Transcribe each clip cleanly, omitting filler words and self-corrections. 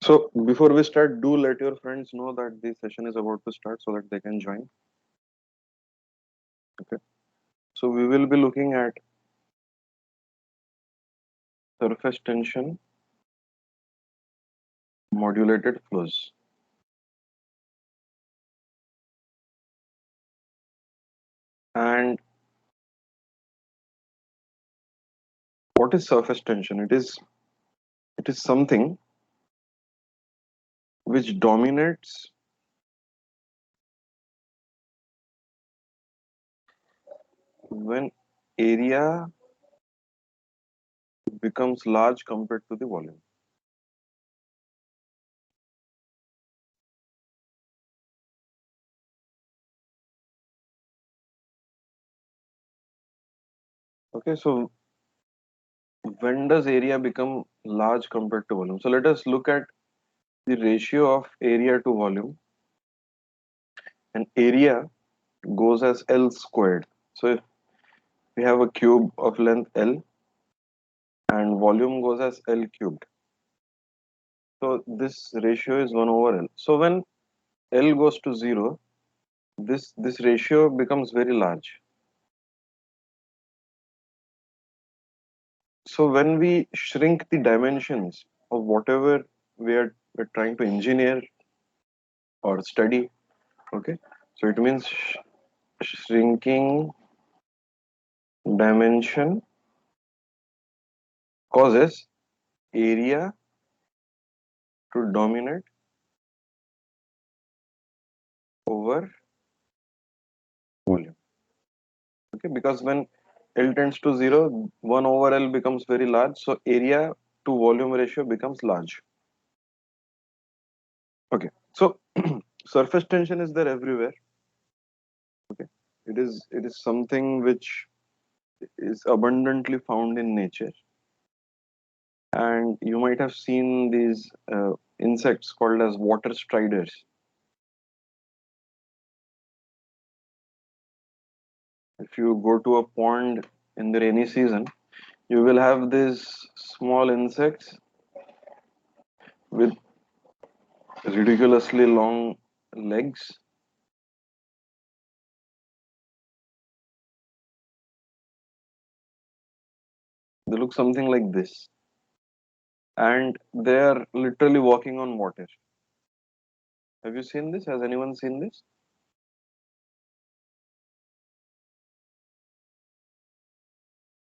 So before we start, do let your friends know that this session is about to start so that they can join. Okay. So we will be looking at surface tension modulated flows. And what is surface tension? It is something which dominates when area becomes large compared to the volume. Okay, so when does area become large compared to volume? So let us look at the ratio of area to volume, and area goes as L squared. So if we have a cube of length L and volume goes as L cubed. So this ratio is 1 over L. So when L goes to 0, this ratio becomes very large. So when we shrink the dimensions of whatever we're trying to engineer or study, okay, so it means shrinking dimension causes area to dominate over volume. Okay, because when L tends to 0, 1 over L becomes very large, so area to volume ratio becomes large. Okay, so surface tension is there everywhere. Okay, it is something which is abundantly found in nature, and you might have seen these insects called as water striders. If you go to a pond in the rainy season, you will have these small insects with ridiculously long legs. They look something like this, and they are literally walking on water. Have you seen this? Has anyone seen this?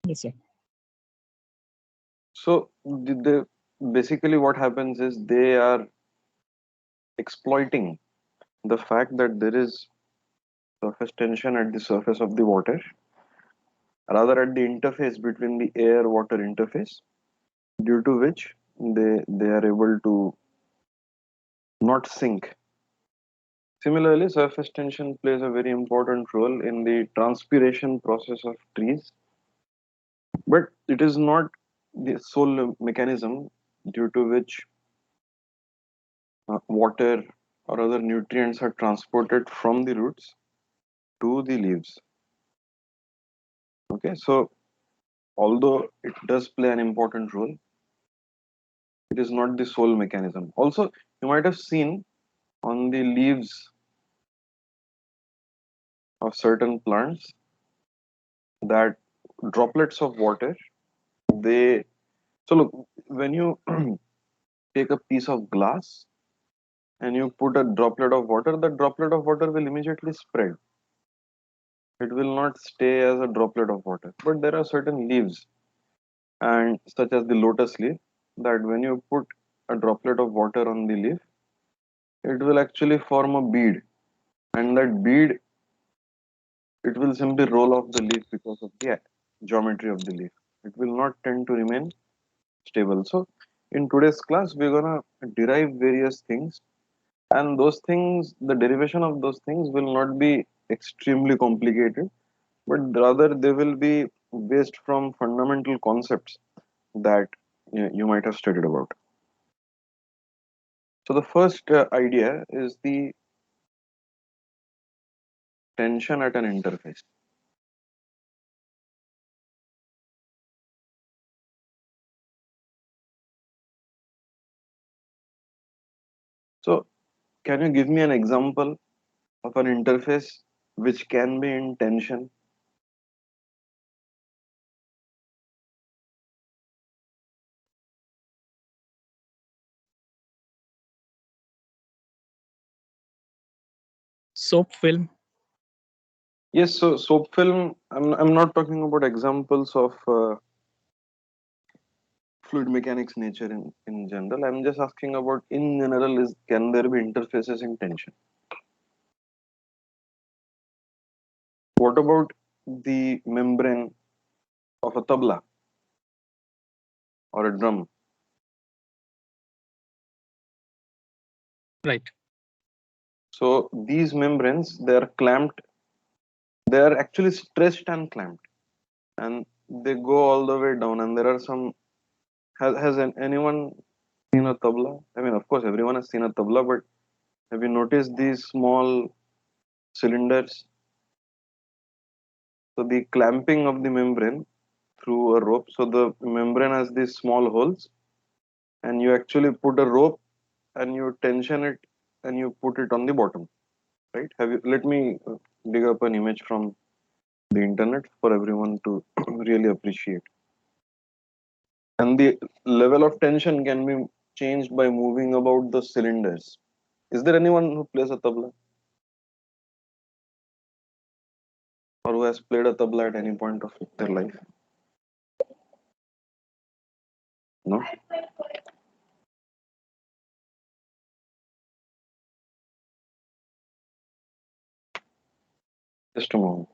Yes, sir. So basically what happens is they are exploiting the fact that there is surface tension at the surface of the water, rather at the interface between the air water interface, due to which they are able to not sink. Similarly, surface tension plays a very important role in the transpiration process of trees, but it is not the sole mechanism due to which water or other nutrients are transported from the roots to the leaves. Okay, so although it does play an important role, it is not the sole mechanism. Also, you might have seen on the leaves of certain plants that droplets of water, they, so look, when you take a piece of glass and you put a droplet of water, the droplet of water will immediately spread. It will not stay as a droplet of water. But there are certain leaves, and such as the lotus leaf, that when you put a droplet of water on the leaf, it will actually form a bead, and that bead, it will simply roll off the leaf because of the geometry of the leaf. It will not tend to remain stable. So in today's class, we're gonna derive various things, and those things, the derivation of those things will not be extremely complicated, but rather they will be based from fundamental concepts that you might have studied about. So the first idea is the tension at an interface. So can you give me an example of an interface which can be in tension? Soap film. Yes, so soap film, I'm not talking about examples of fluid mechanics nature in general. I'm just asking about in general, is can there be interfaces in tension? What about the membrane of a tabla or a drum? Right. So these membranes, they are clamped, they are actually stretched and clamped, and they go all the way down. And there are some, anyone seen a tabla? I mean, of course, everyone has seen a tabla, but have you noticed these small cylinders? So the clamping of the membrane through a rope. So the membrane has these small holes, and you actually put a rope and you tension it and you put it on the bottom. Right? Have you? Let me dig up an image from the internet for everyone to really appreciate. And the level of tension can be changed by moving about the cylinders. Is there anyone who plays a tabla or who has played a tabla at any point of their life? No? Just a moment.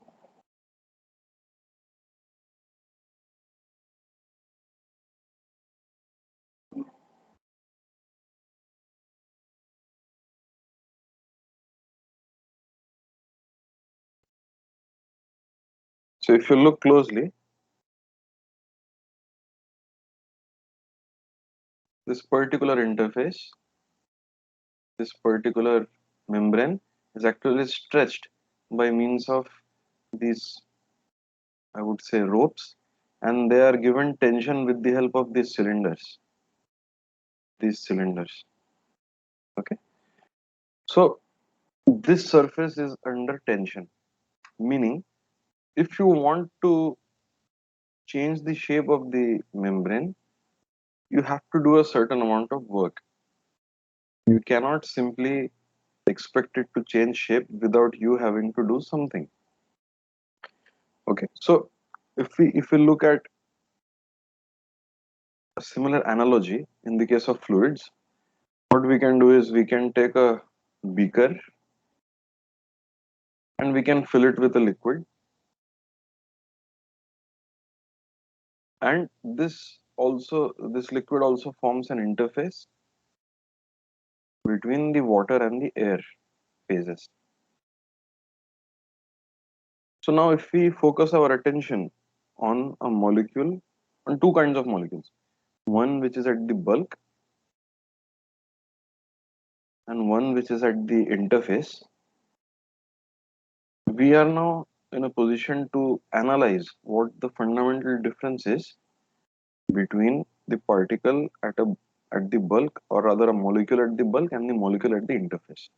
So if you look closely, this particular interface, this particular membrane is actually stretched by means of these, I would say, ropes, and they are given tension with the help of these cylinders. These cylinders. Okay. So this surface is under tension, meaning if you want to change the shape of the membrane, you have to do a certain amount of work. You cannot simply expect it to change shape without you having to do something. Okay. So if we look at a similar analogy in the case of fluids, what we can do is we can take a beaker and we can fill it with a liquid, and this liquid also forms an interface between the water and the air phases. So now if we focus our attention on a molecule, on two kinds of molecules, one which is at the bulk and one which is at the interface, we are now in a position to analyze what the fundamental difference is between the particle at the bulk, or rather a molecule at the bulk and the molecule at the interface.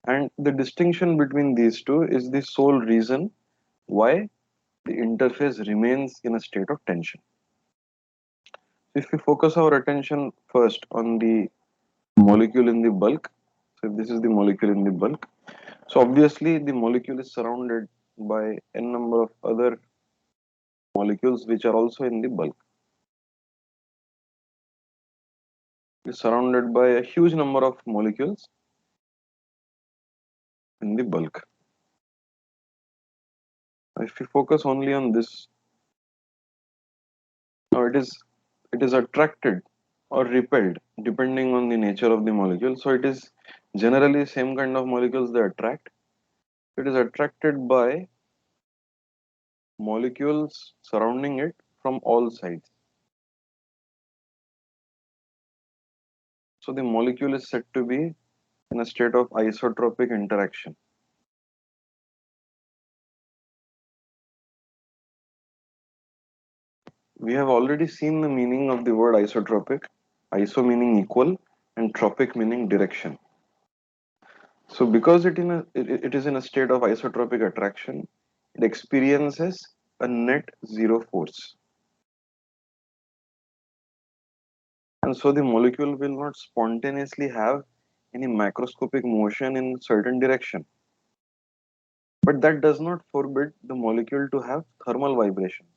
And the distinction between these two is the sole reason why the interface remains in a state of tension. If we focus our attention first on the molecule in the bulk, so this is the molecule in the bulk. So obviously the molecule is surrounded by n number of other molecules which are also in the bulk. It's surrounded by a huge number of molecules in the bulk. If we focus only on this, now it is attracted or repelled depending on the nature of the molecule. So it is generally same kind of molecules they attract. It is attracted by molecules surrounding it from all sides. So the molecule is said to be in a state of isotropic interaction. We have already seen the meaning of the word isotropic. Iso meaning equal, and tropic meaning direction. So because it is in a state of isotropic attraction, it experiences a net zero force. And so the molecule will not spontaneously have any macroscopic motion in certain direction. But that does not forbid the molecule to have thermal vibrations,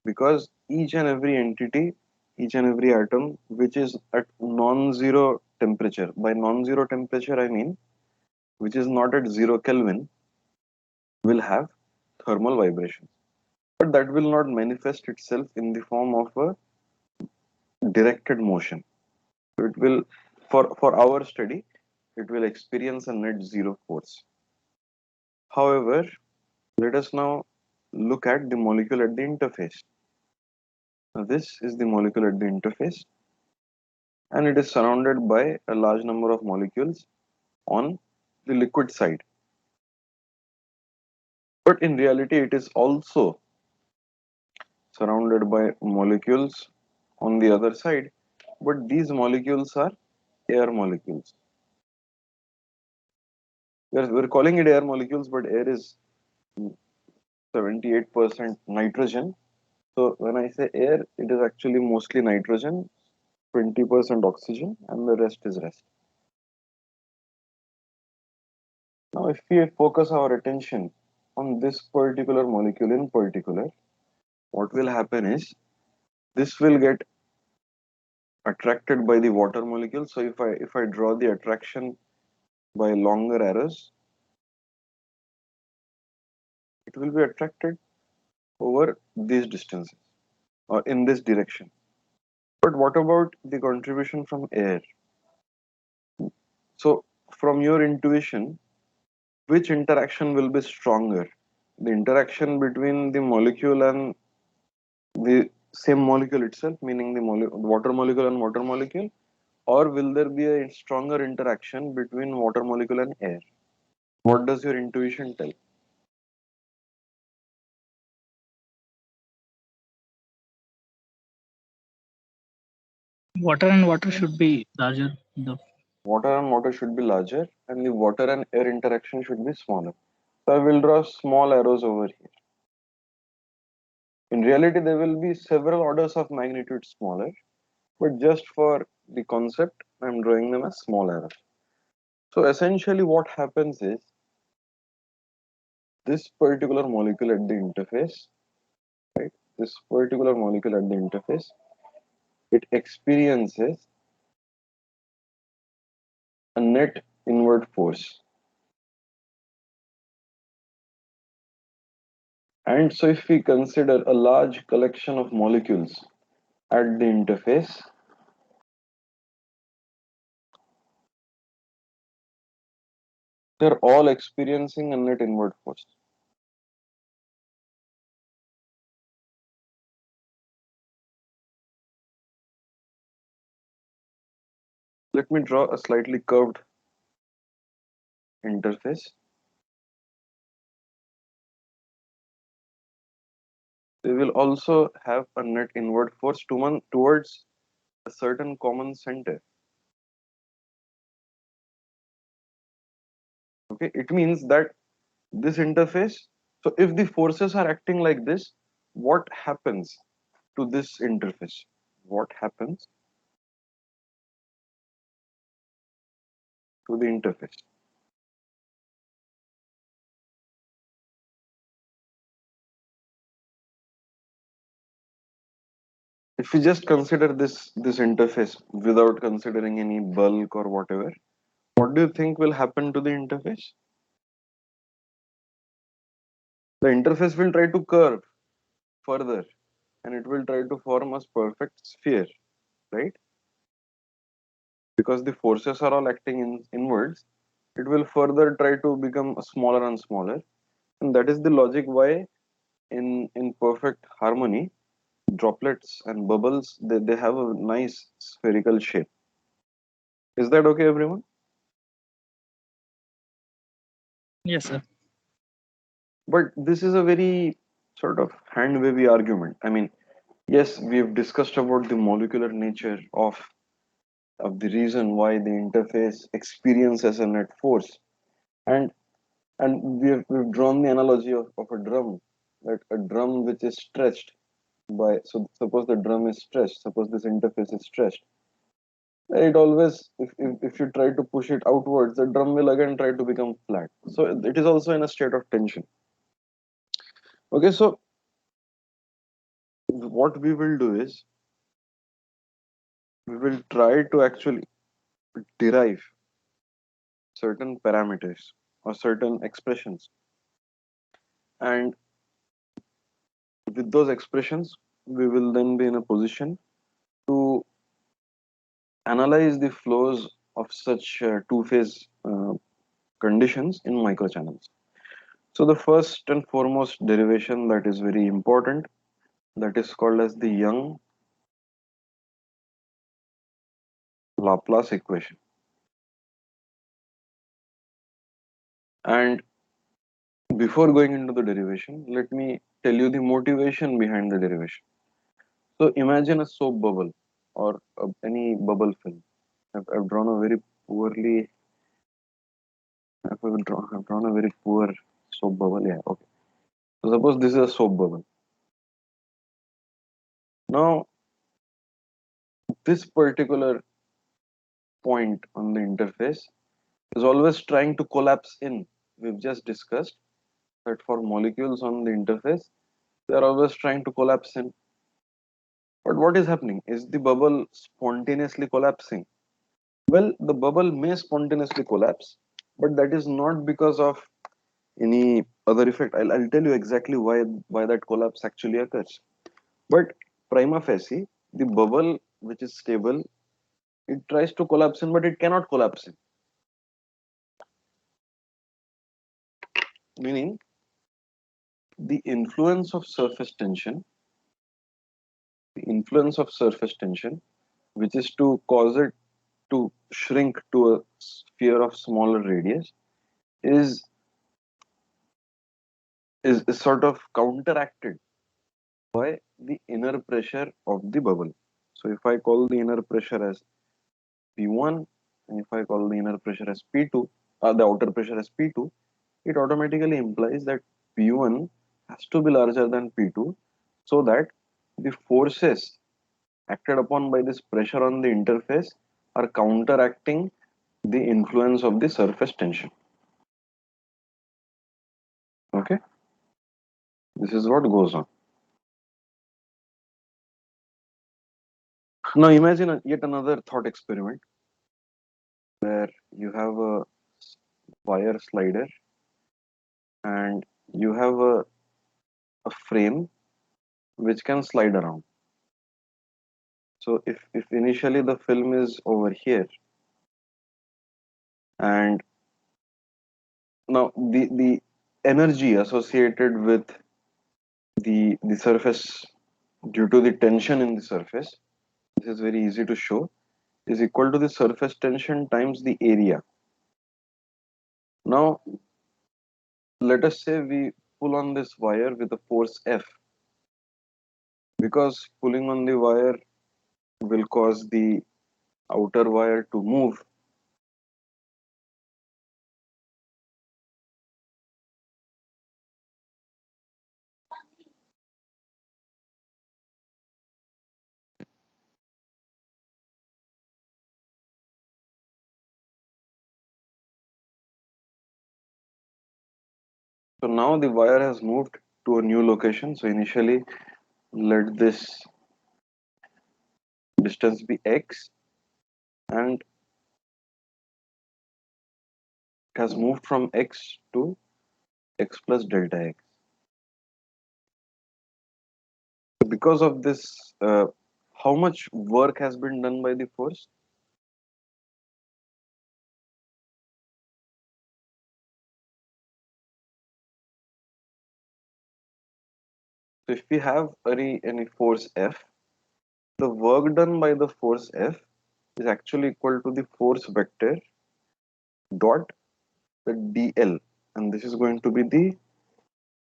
because each and every entity, each and every atom which is at non-zero temperature, by non-zero temperature I mean which is not at 0 Kelvin, will have thermal vibrations. But that will not manifest itself in the form of a directed motion. So it will, for our study, it will experience a net zero force. However, let us now look at the molecule at the interface. Now, this is the molecule at the interface, and it is surrounded by a large number of molecules on the liquid side. But in reality, it is also surrounded by molecules on the other side. But these molecules are air molecules. We're calling it air molecules, but air is 78% nitrogen. So when I say air, it is actually mostly nitrogen, 20% oxygen, and the rest is rest. Now, if we focus our attention on this particular molecule in particular, what will happen is this will get attracted by the water molecule. So if I draw the attraction by longer arrows, it will be attracted over these distances or in this direction. But what about the contribution from air? So from your intuition, which interaction will be stronger? The interaction between the molecule and the same molecule itself, meaning the water molecule and water molecule, or will there be a stronger interaction between water molecule and air? What does your intuition tell? Water and water should be larger. The Water and water should be larger, and the water and air interaction should be smaller. So I will draw small arrows over here. In reality, there will be several orders of magnitude smaller, but just for the concept, I'm drawing them as small arrows. So essentially what happens is this particular molecule at the interface, right? This particular molecule at the interface, it experiences a net inward force. And so if we consider a large collection of molecules at the interface, they're all experiencing a net inward force. Let me draw a slightly curved interface. They will also have a net inward force towards a certain common center. Okay, it means that this interface, so if the forces are acting like this, what happens to this interface? What happens to the interface? If we just consider this interface without considering any bulk or whatever, what do you think will happen to the interface? The interface will try to curve further, and it will try to form a perfect sphere, right? Because the forces are all acting inwards, it will further try to become smaller and smaller. And that is the logic why in perfect harmony, droplets and bubbles, they have a nice spherical shape. Is that okay, everyone? yes, sir. But this is a very sort of hand wavy argument. I mean, yes, we've discussed about the molecular nature of of the reason why the interface experiences a net force. And we've drawn the analogy of a drum, that a drum which is stretched by, so suppose the drum is stretched, suppose this interface is stretched, it always, if you try to push it outwards, the drum will again try to become flat. So it is also in a state of tension. Okay, so what we will do is we will try to actually derive certain parameters or certain expressions, and with those expressions we will then be in a position to analyze the flows of such two-phase conditions in microchannels. So the first and foremost derivation that is very important, that is called as the Young Laplace equation. And before going into the derivation, let me tell you the motivation behind the derivation. So imagine a soap bubble or any bubble film. I've drawn a very poorly, I've drawn a very poor soap bubble. Yeah, okay. So suppose this is a soap bubble. Now, this particular point on the interface is always trying to collapse in. We've just discussed that for molecules on the interface, they are always trying to collapse in. But what is happening? Is the bubble spontaneously collapsing? Well, the bubble may spontaneously collapse, but that is not because of any other effect. I'll tell you exactly why that collapse actually occurs. But prima facie, the bubble which is stable, it tries to collapse in, but it cannot collapse in. Meaning, the influence of surface tension, the influence of surface tension, which is to cause it to shrink to a sphere of smaller radius, is is sort of counteracted by the inner pressure of the bubble. So if I call the inner pressure as P1 and if I call the inner pressure as P2, the outer pressure as P2, it automatically implies that P1 has to be larger than P2 so that the forces acted upon by this pressure on the interface are counteracting the influence of the surface tension. Okay, this is what goes on. Now imagine yet another thought experiment where you have a wire slider and you have a frame which can slide around. So if initially the film is over here and now the energy associated with the surface due to the tension in the surface, this is very easy to show, is equal to the surface tension times the area. Now let us say we pull on this wire with a force F, because pulling on the wire will cause the outer wire to move. So now the wire has moved to a new location. So initially let this distance be x, and it has moved from x to x plus delta x. Because of this, how much work has been done by the force? So if we have any force F, the work done by the force F is actually equal to the force vector dot the dl, and this is going to be the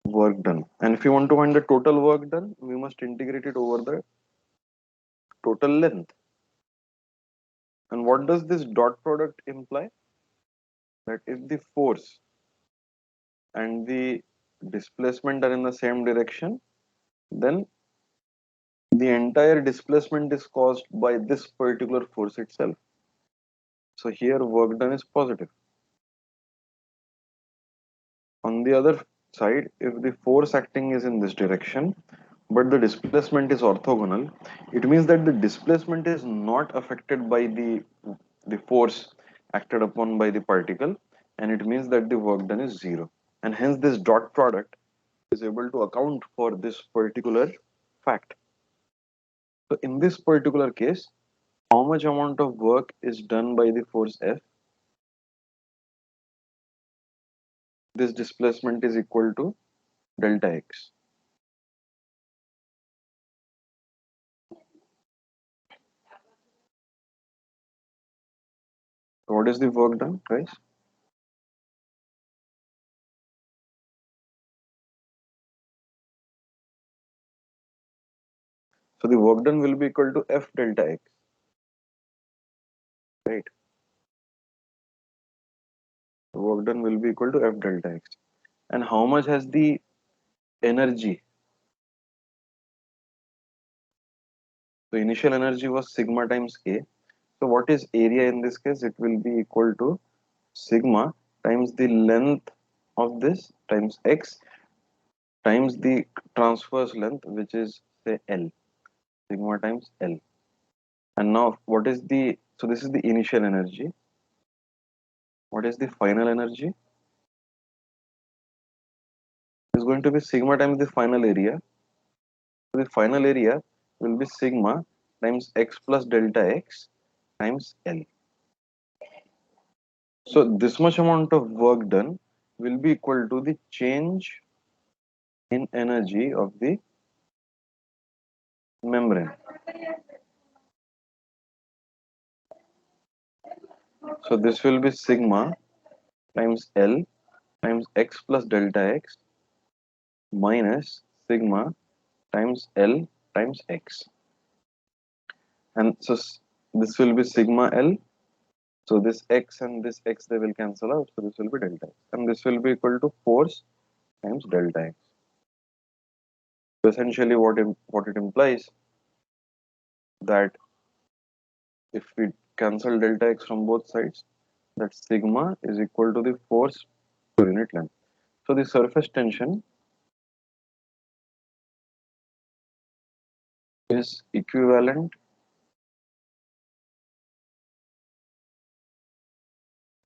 work done. And if you want to find the total work done, we must integrate it over the total length. And what does this dot product imply? That if the force and the displacement are in the same direction, then the entire displacement is caused by this particular force itself. So here work done is positive. On the other side, if the force acting is in this direction, but the displacement is orthogonal, it means that the displacement is not affected by the force acted upon by the particle, and it means that the work done is zero. And hence this dot product is able to account for this particular fact. So in this particular case, how much amount of work is done by the force F? This displacement is equal to delta x. So what is the work done, guys? So the work done will be equal to F delta x, right? The work done will be equal to F delta x. And how much has the energy? So initial energy was sigma times A. So what is area in this case? It will be equal to sigma times the length of this times x times the transverse length, which is say L, sigma times L. And now what is the, so this is the initial energy. What is the final energy? Is going to be sigma times the final area. So the final area will be sigma times x plus delta x times L. So this much amount of work done will be equal to the change in energy of the membrane. So this will be sigma times L times x plus delta x minus sigma times L times x. And so this will be sigma L. So this x and this x, they will cancel out. So this will be delta x. And this will be equal to force times delta x. So essentially what it implies that if we cancel delta x from both sides, that sigma is equal to the force per unit length. So the surface tension is equivalent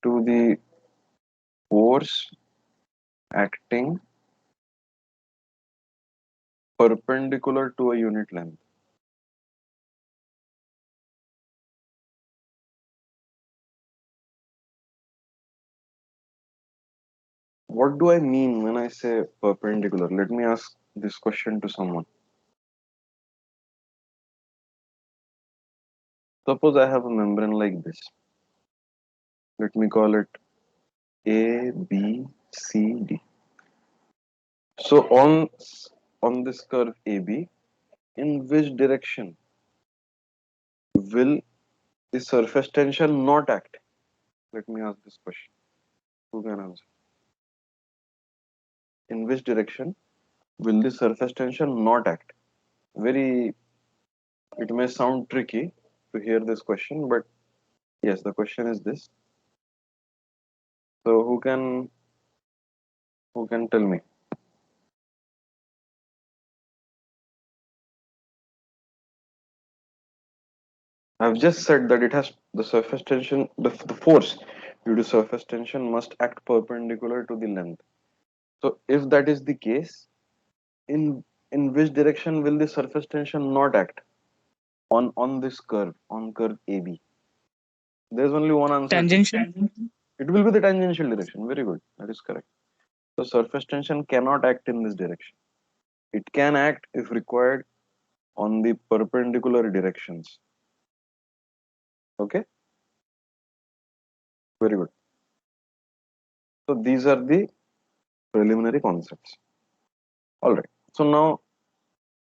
to the force acting perpendicular to a unit length. What do I mean when I say perpendicular? Let me ask this question to someone. Suppose I have a membrane like this. Let me call it A, B, C, D. So on this curve AB, in which direction will the surface tension not act? Let me ask this question. Who can answer? In which direction will the surface tension not act? Very, it may sound tricky to hear this question, but yes, the question is this. So who can tell me? I've just said that it has the surface tension, the force due to surface tension must act perpendicular to the length. So if that is the case, in which direction will the surface tension not act on this curve, on curve AB? There's only one answer to Tangential. it. Will be the tangential direction. Very good. That is correct. So surface tension cannot act in this direction. It can act if required on the perpendicular directions. Okay. Very good. So these are the preliminary concepts. All right. So now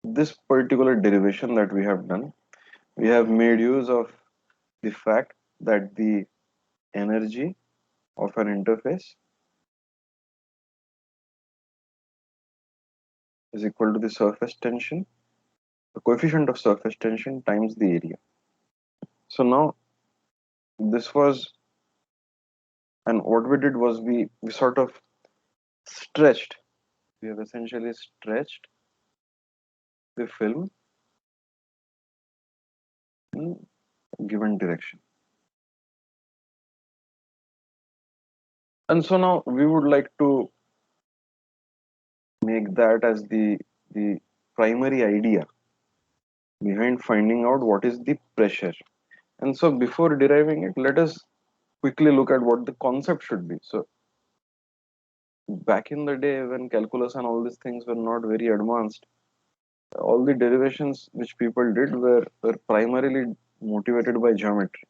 this particular derivation that we have done, we have made use of the fact that the energy of an interface is equal to the surface tension, the coefficient of surface tension times the area. So now this was, and what we did was we sort of stretched, we have essentially stretched the film in given direction. And so now we would like to make that as the primary idea behind finding out what is the pressure. And so before deriving it, let us quickly look at what the concept should be. So back in the day when calculus and all these things were not very advanced, all the derivations which people did were primarily motivated by geometry.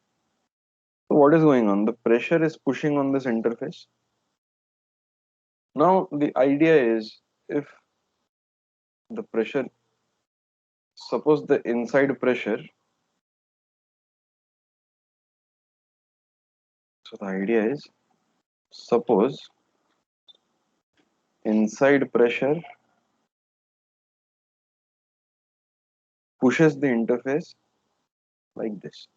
So what is going on? The pressure is pushing on this interface. Now the idea is, if the pressure, suppose the inside pressure, so the idea is, suppose inside pressure pushes the interface like this.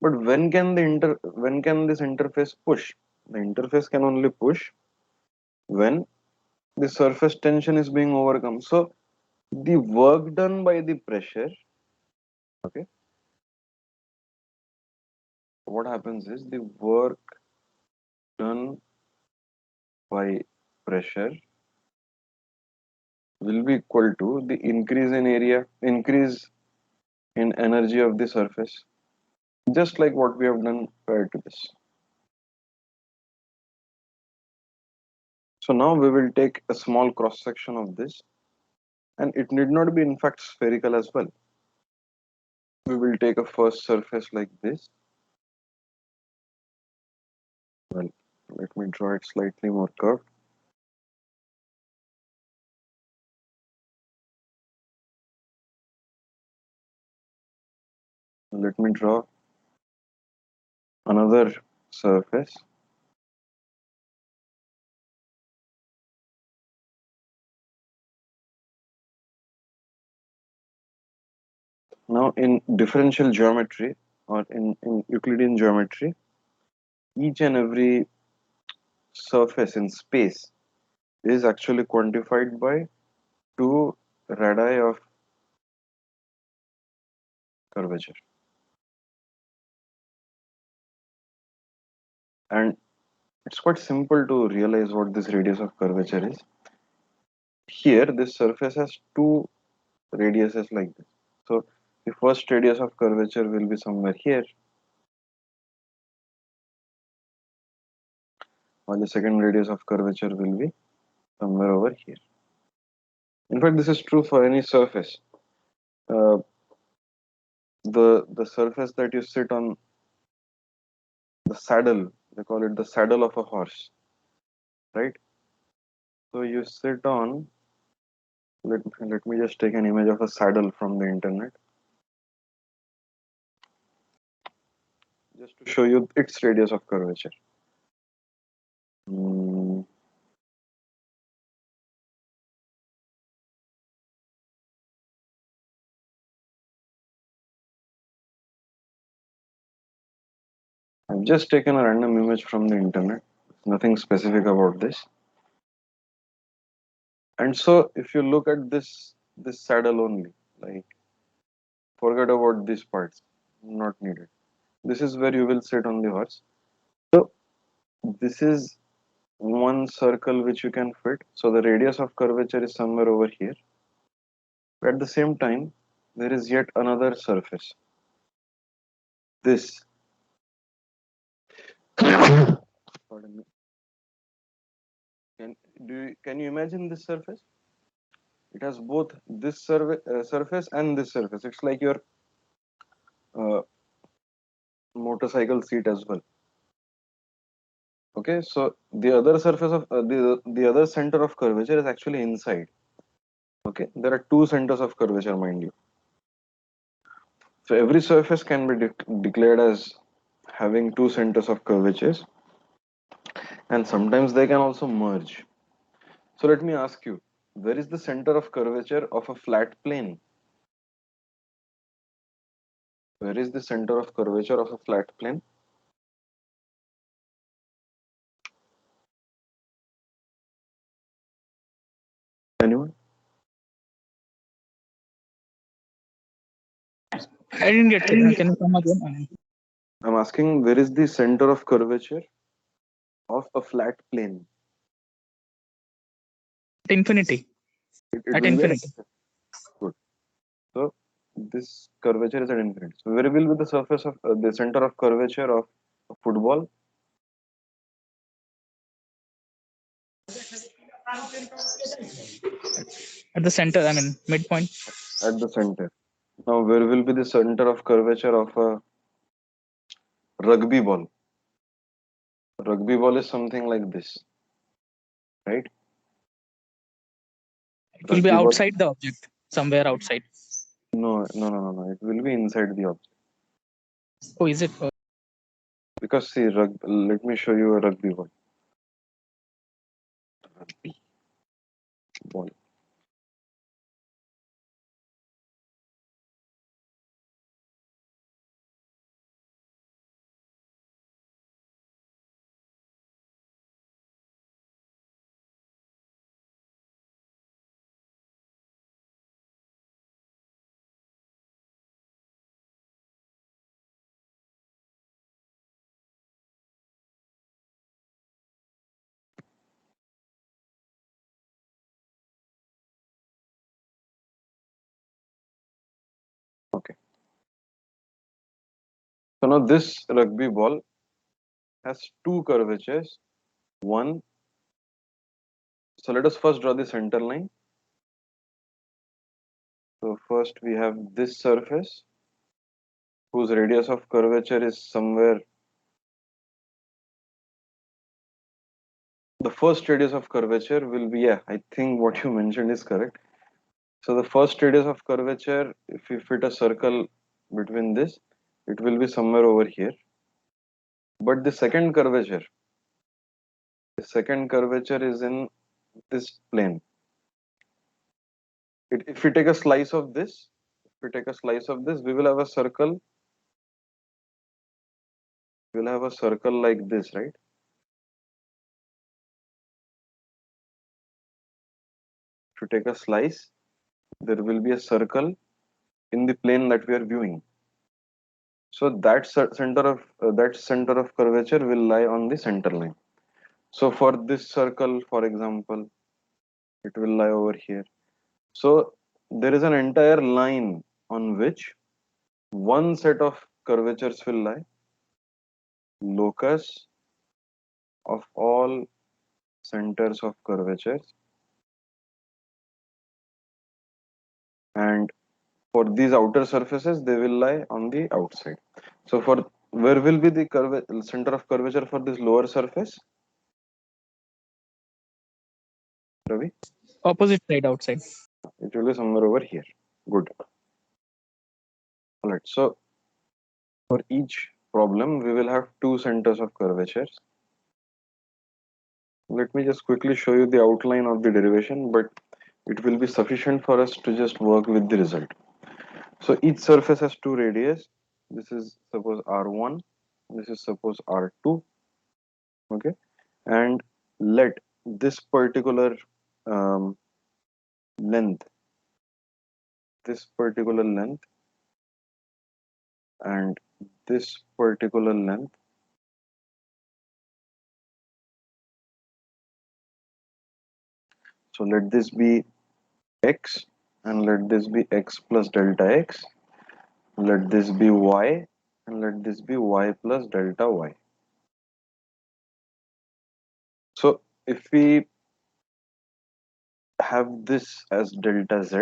But when can this interface push? The interface can only push when the surface tension is being overcome. So the work done by the pressure, okay, what happens is the work done by pressure will be equal to the increase in area, increase in energy of the surface, just like what we have done prior to this. So now we will take a small cross section of this, and it need not be in fact spherical as well. We will take a first surface like this. Well, let me draw it slightly more curved. Let me draw another surface. Now in differential geometry, or in Euclidean geometry, each and every surface in space is actually quantified by two radii of curvature. And it's quite simple to realize what this radius of curvature is. Here, this surface has two radiuses like this. So the first radius of curvature will be somewhere here, while the second radius of curvature will be somewhere over here. In fact, this is true for any surface. Uh, the surface that you sit on, the saddle, they call it the saddle of a horse, right? So you sit on, let me just take an image of a saddle from the internet, just to show you its radius of curvature. Hmm. I've just taken a random image from the internet, nothing specific about this. And so if you look at this saddle only, like, forget about these parts, not needed. This is where you will sit on the horse. So this is one circle which you can fit. So the radius of curvature is somewhere over here. But at the same time, there is yet another surface. This. Pardon me. Can you imagine this surface? It has both this surface and this surface. It's like your uh, motorcycle seat as well. Okay, so the other surface of the other center of curvature is actually inside. Okay, there are two centers of curvature, mind you. So every surface can be declared as having two centers of curvatures, and sometimes they can also merge. So let me ask you, where is the center of curvature of a flat plane? Where is the center of curvature of a flat plane? Anyone? I didn't get it. Can you come again? I'm asking, where is the center of curvature of a flat plane? Infinity. It At will be at infinity. good. So this curvature is at infinity. So where will be the surface of the center of curvature of a football? At the center, midpoint. At the center. Now where will be the center of curvature of a rugby ball? Rugby ball is something like this, right? It will be Rugby ball. outside the object. Somewhere outside. No, no, no, no, no. It will be inside the object. Oh, is it? Because see, let me show you a rugby ball. Rugby ball. Okay. So now this rugby ball has two curvatures. One. So let us first draw the center line. So first we have this surface whose radius of curvature is somewhere. The first radius of curvature will be, yeah, I think what you mentioned is correct. So the first radius of curvature, if you fit a circle between this, it will be somewhere over here. But the second curvature is in this plane. If we take a slice of this, we will have a circle. We'll have a circle like this, right? If you take a slice, there will be a circle in the plane that we are viewing. So that center of curvature will lie on the center line. So for this circle, for example, it will lie over here. So there is an entire line on which one set of curvatures will lie, locus of all centers of curvatures, and for these outer surfaces, they will lie on the outside. So for where will be the center of curvature for this lower surface, Ravi? Opposite side outside. It will be somewhere over here. Good. All right. So for each problem, we will have two centers of curvatures. Let me just quickly show you the outline of the derivation, but it will be sufficient for us to just work with the result. So each surface has two radius. This is suppose R1, this is suppose R2, okay? And let this particular um, length, this particular length and this particular length, so let this be x and let this be x plus delta x, let this be y and let this be y plus delta y. So if we have this as delta z,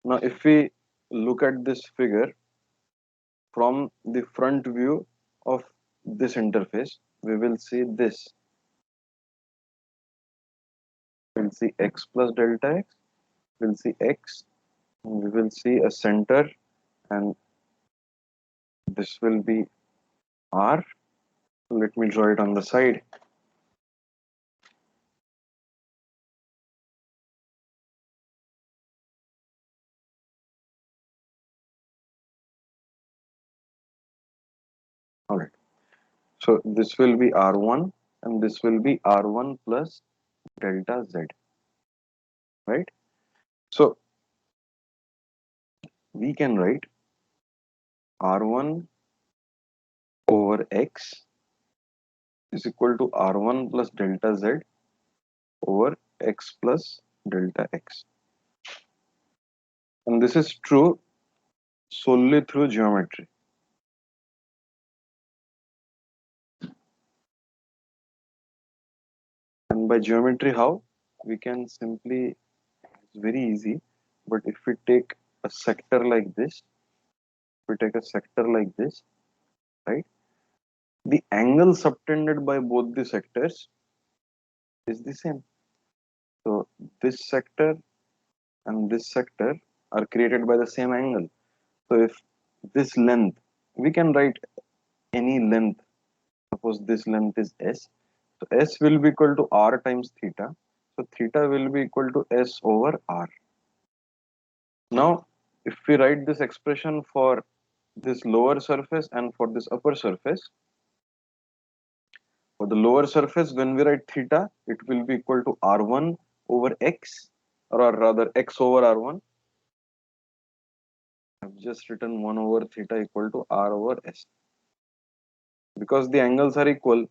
now if we look at this figure from the front view of this interface, we will see this. We'll see x plus delta x, we'll see x, and we will see a center and this will be R. Let me draw it on the side. All right. So this will be R1 and this will be R1 plus delta Z, right? So we can write R1 over X is equal to R1 plus delta Z over X plus delta X. And this is true solely through geometry. And by geometry, how? We can simply, it's very easy, but if we take a sector like this, right? The angle subtended by both the sectors is the same. So this sector and this sector are created by the same angle. So if this length, we can write any length. Suppose this length is S. So S will be equal to R times theta. So theta will be equal to S over R. Now, if we write this expression for this lower surface and for this upper surface, for the lower surface, when we write theta, it will be equal to R1 over X, or rather X over R1. I've just written 1 over theta equal to R over S. Because the angles are equal,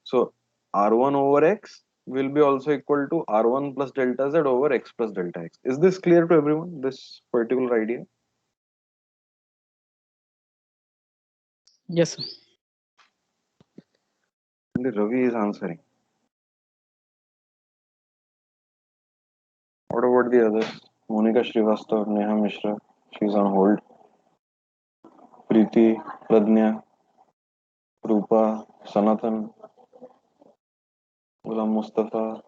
so R1 over X will be also equal to R1 plus delta Z over X plus delta X. Is this clear to everyone, this particular idea? Yes, sir. Only Ravi is answering. What about the others? Monica Srivastav, Neha Mishra, she's on hold. Preeti, Pradnya, Rupa, Sanatan, Ghulam Mustafa,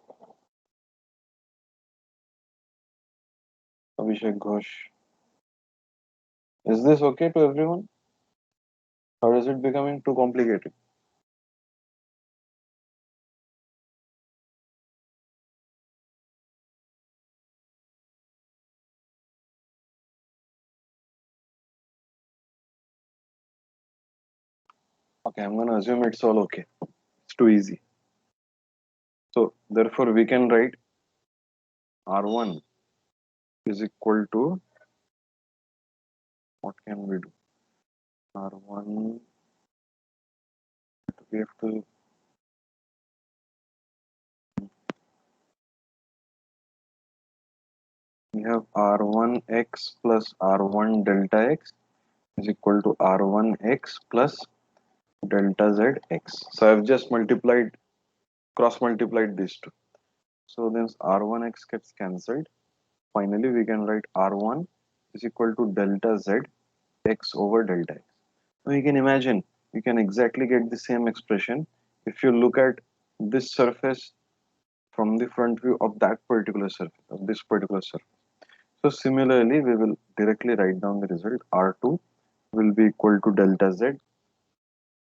Abhishek Ghosh. Is this okay to everyone? Or is it becoming too complicated? Okay, I'm gonna assume it's all okay. It's too easy. So therefore we can write R1 is equal to, what can we do? R1, we have to, we have R1x plus R1 delta x is equal to R1x plus delta zx. So I've just cross multiplied these two. So then R1x gets cancelled. Finally, we can write R1 is equal to delta z x over delta x. Now you can imagine, you can exactly get the same expression if you look at this surface from the front view of that particular surface, of this particular surface. So similarly, we will directly write down the result. R2 will be equal to delta z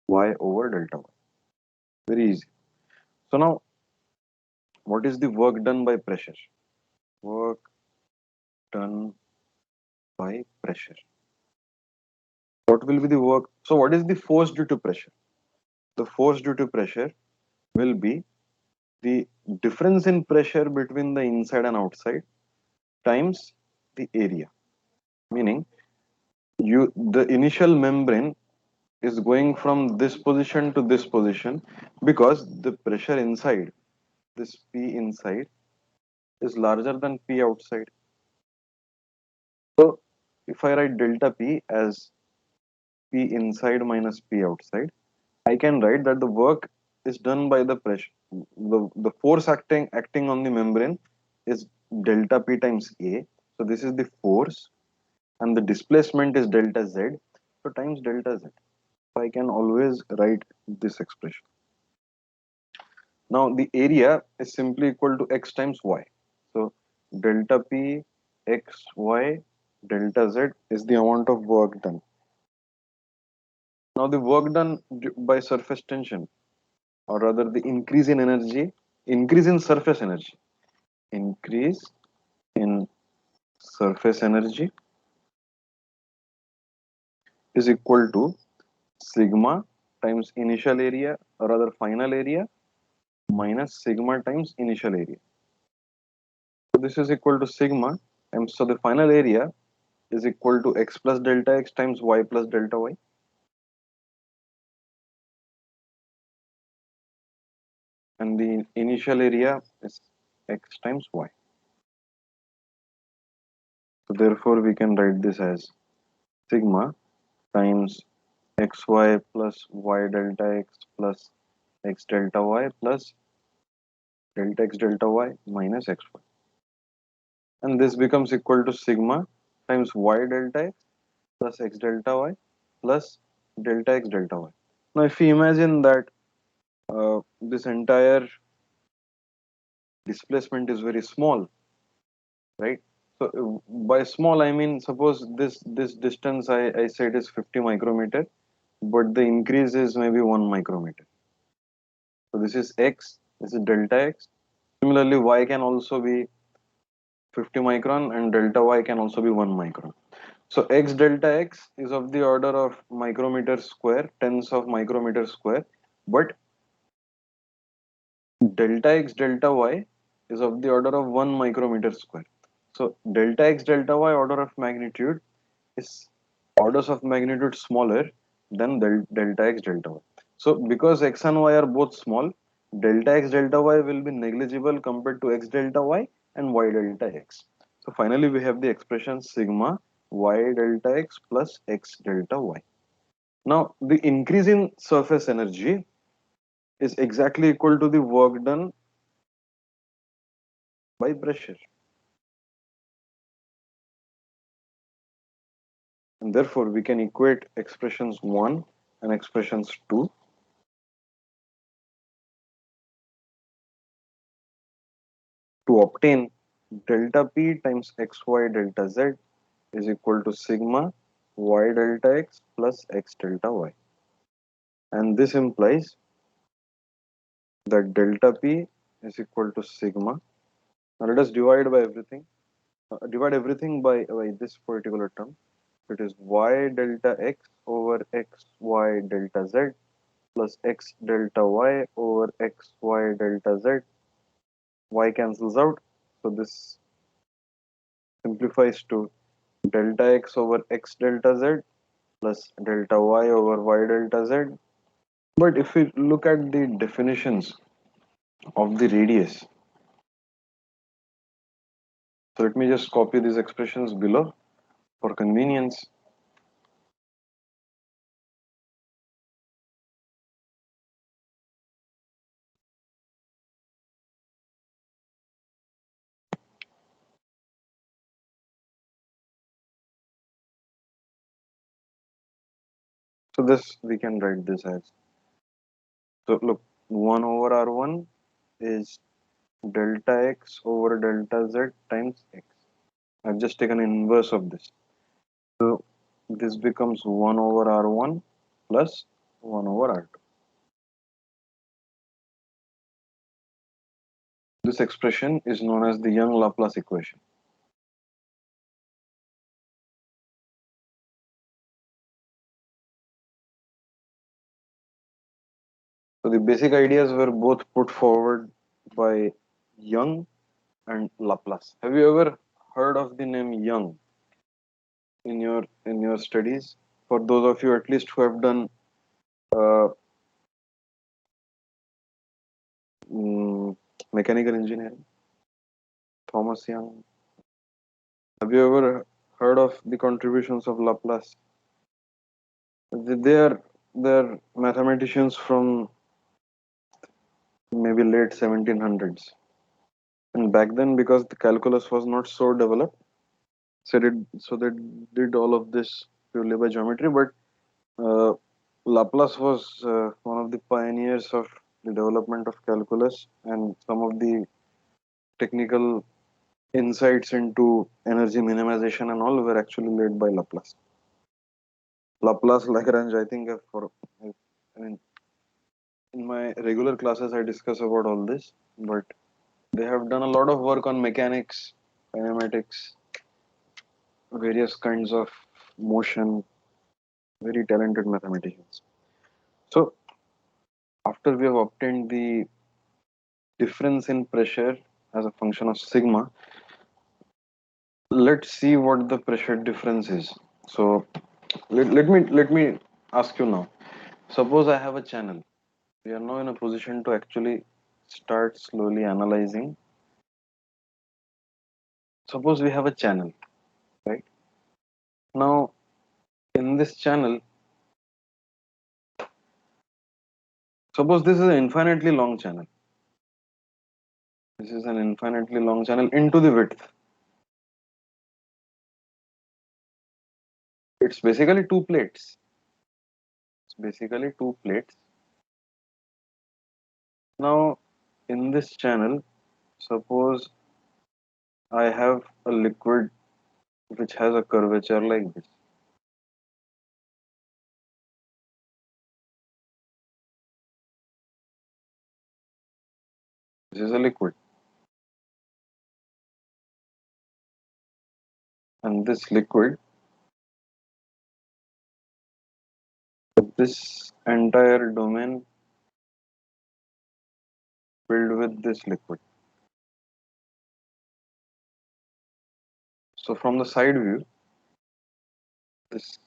y over delta y. Very easy. So now, what is the work done by pressure? Work done by pressure. What will be the work? So what is the force due to pressure? The force due to pressure will be the difference in pressure between the inside and outside times the area. Meaning, the initial membrane is going from this position to this position because the pressure inside, this P inside, is larger than P outside. So if I write delta P as P inside minus P outside, I can write that the work is done by the pressure. The force acting on the membrane is delta P times A. So this is the force, and the displacement is delta Z. So times delta Z. So I can always write this expression. Now the area is simply equal to x times y. So delta P x y delta Z is the amount of work done. Now the work done by surface tension, or rather the increase in energy, increase in surface energy, increase in surface energy is equal to sigma times initial area, or rather final area, minus sigma times initial area. So this is equal to sigma times, so the final area is equal to x plus delta x times y plus delta y. And the initial area is x times y. So therefore we can write this as sigma times xy plus y delta x plus x delta y plus delta x delta y minus xy. And this becomes equal to sigma times y delta x plus x delta y plus delta x delta y. Now if we imagine that this entire displacement is very small, right? So by small I mean, suppose this distance I said is 50 micrometer, but the increase is maybe 1 micrometer. So this is x, this is delta x. Similarly, y can also be 50 micron and delta y can also be 1 micron. So x delta x is of the order of micrometer square, tens of micrometer square, but delta x delta y is of the order of 1 micrometer square. So delta x delta y order of magnitude is orders of magnitude smaller than delta x delta y. So because x and y are both small, delta x delta y will be negligible compared to x delta y and y delta x. So finally we have the expression sigma y delta x plus x delta y. Now the increase in surface energy is exactly equal to the work done by pressure. And therefore we can equate expressions 1 and expressions 2 to obtain delta p times xy delta z is equal to sigma y delta x plus x delta y. And this implies that delta p is equal to sigma. Now let us divide by everything. Divide everything by this particular term. It is y delta x over x y delta z plus x delta y over x y delta z. Y cancels out. So this simplifies to delta x over x delta z plus delta y over y delta z. But if we look at the definitions of the radius, so let me just copy these expressions below for convenience. So this we can write this as, so look, 1 over r1 is delta x over delta z times x. I've just taken inverse of this. So this becomes 1 over r1 plus 1 over r2. This expression is known as the Young-Laplace equation. So the basic ideas were both put forward by Young and Laplace. Have you ever heard of the name Young in your studies? For those of you at least who have done uh, mm, mechanical engineering, Thomas Young. Have you ever heard of the contributions of Laplace? They're mathematicians from maybe late 1700s. And back then, because the calculus was not so developed, so they did all of this purely by geometry. But Laplace was one of the pioneers of the development of calculus and some of the technical insights into energy minimization and all were actually led by Laplace. Laplace, Lagrange, I think I mean, in my regular classes I discuss about all this, but they have done a lot of work on mechanics, kinematics, various kinds of motion, very talented mathematicians. So after we have obtained the difference in pressure as a function of sigma, let's see what the pressure difference is. So let me ask you now. Suppose I have a channel. We are now in a position to actually start slowly analyzing. Suppose we have a channel, right? Now in this channel, suppose this is an infinitely long channel. This is an infinitely long channel into the width. It's basically two plates. It's basically two plates. Now in this channel, suppose I have a liquid which has a curvature like this. This is a liquid, and this liquid, this entire domain filled with this liquid. So from the side view, this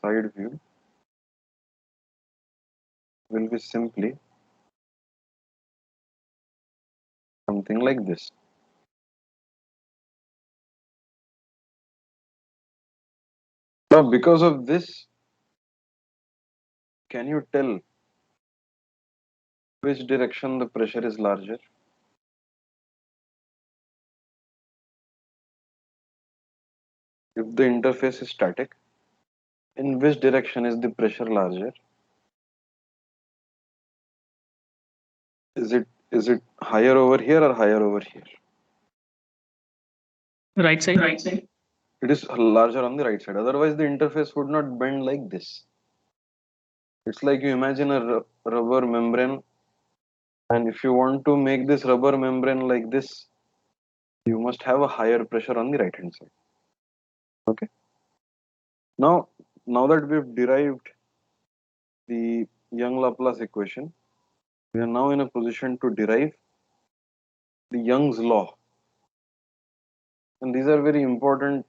side view will be simply something like this. Now because of this, can you tell which direction the pressure is larger? If the interface is static, in which direction is the pressure larger? Is it higher over here or higher over here? Right side. Right side. It is larger on the right side. Otherwise, the interface would not bend like this. It's like you imagine a rubber membrane, and if you want to make this rubber membrane like this, you must have a higher pressure on the right hand side. Okay. Now that we've derived the Young Laplace equation, we are now in a position to derive the Young's law. And these are very important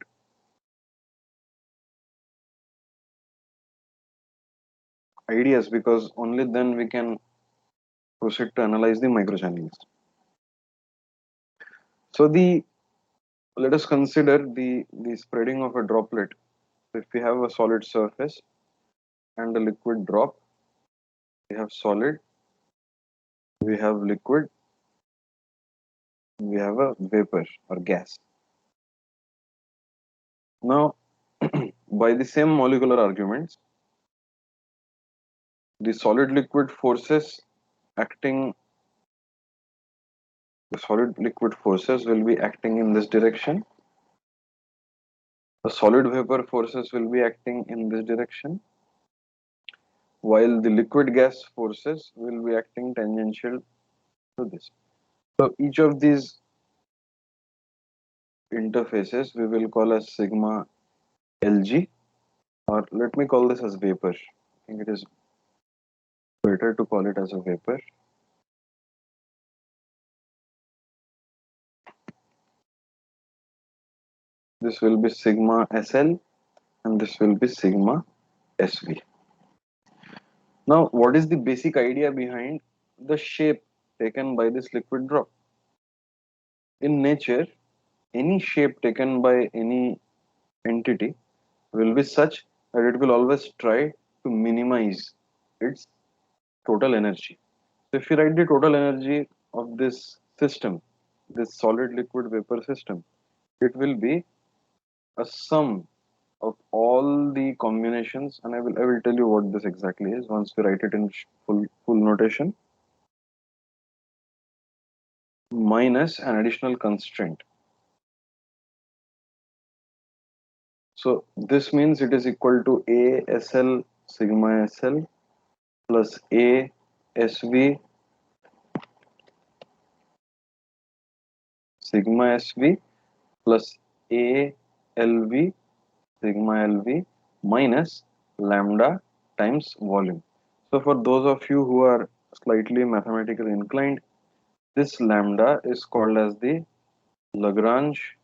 ideas because only then we can proceed to analyze the microchannels. So let us consider the spreading of a droplet. If we have a solid surface and a liquid drop, we have solid, we have liquid, we have a vapor or gas. Now, by the same molecular arguments, the solid liquid forces acting, the solid liquid forces will be acting in this direction. The solid vapor forces will be acting in this direction, while the liquid gas forces will be acting tangential to this. So each of these interfaces we will call as sigma Lg, or let me call this as vapor. I think it is better to call it as a vapor. This will be sigma Sl and this will be sigma Sv. Now, what is the basic idea behind the shape taken by this liquid drop? In nature, any shape taken by any entity will be such that it will always try to minimize its total energy. So if you write the total energy of this system, this solid liquid vapor system, it will be a sum of all the combinations, and I will tell you what this exactly is once we write it in full notation, minus an additional constraint. So this means it is equal to A SL sigma SL plus A SV sigma SV plus A LV sigma LV minus lambda times volume. So for those of you who are slightly mathematically inclined, this lambda is called as the Lagrange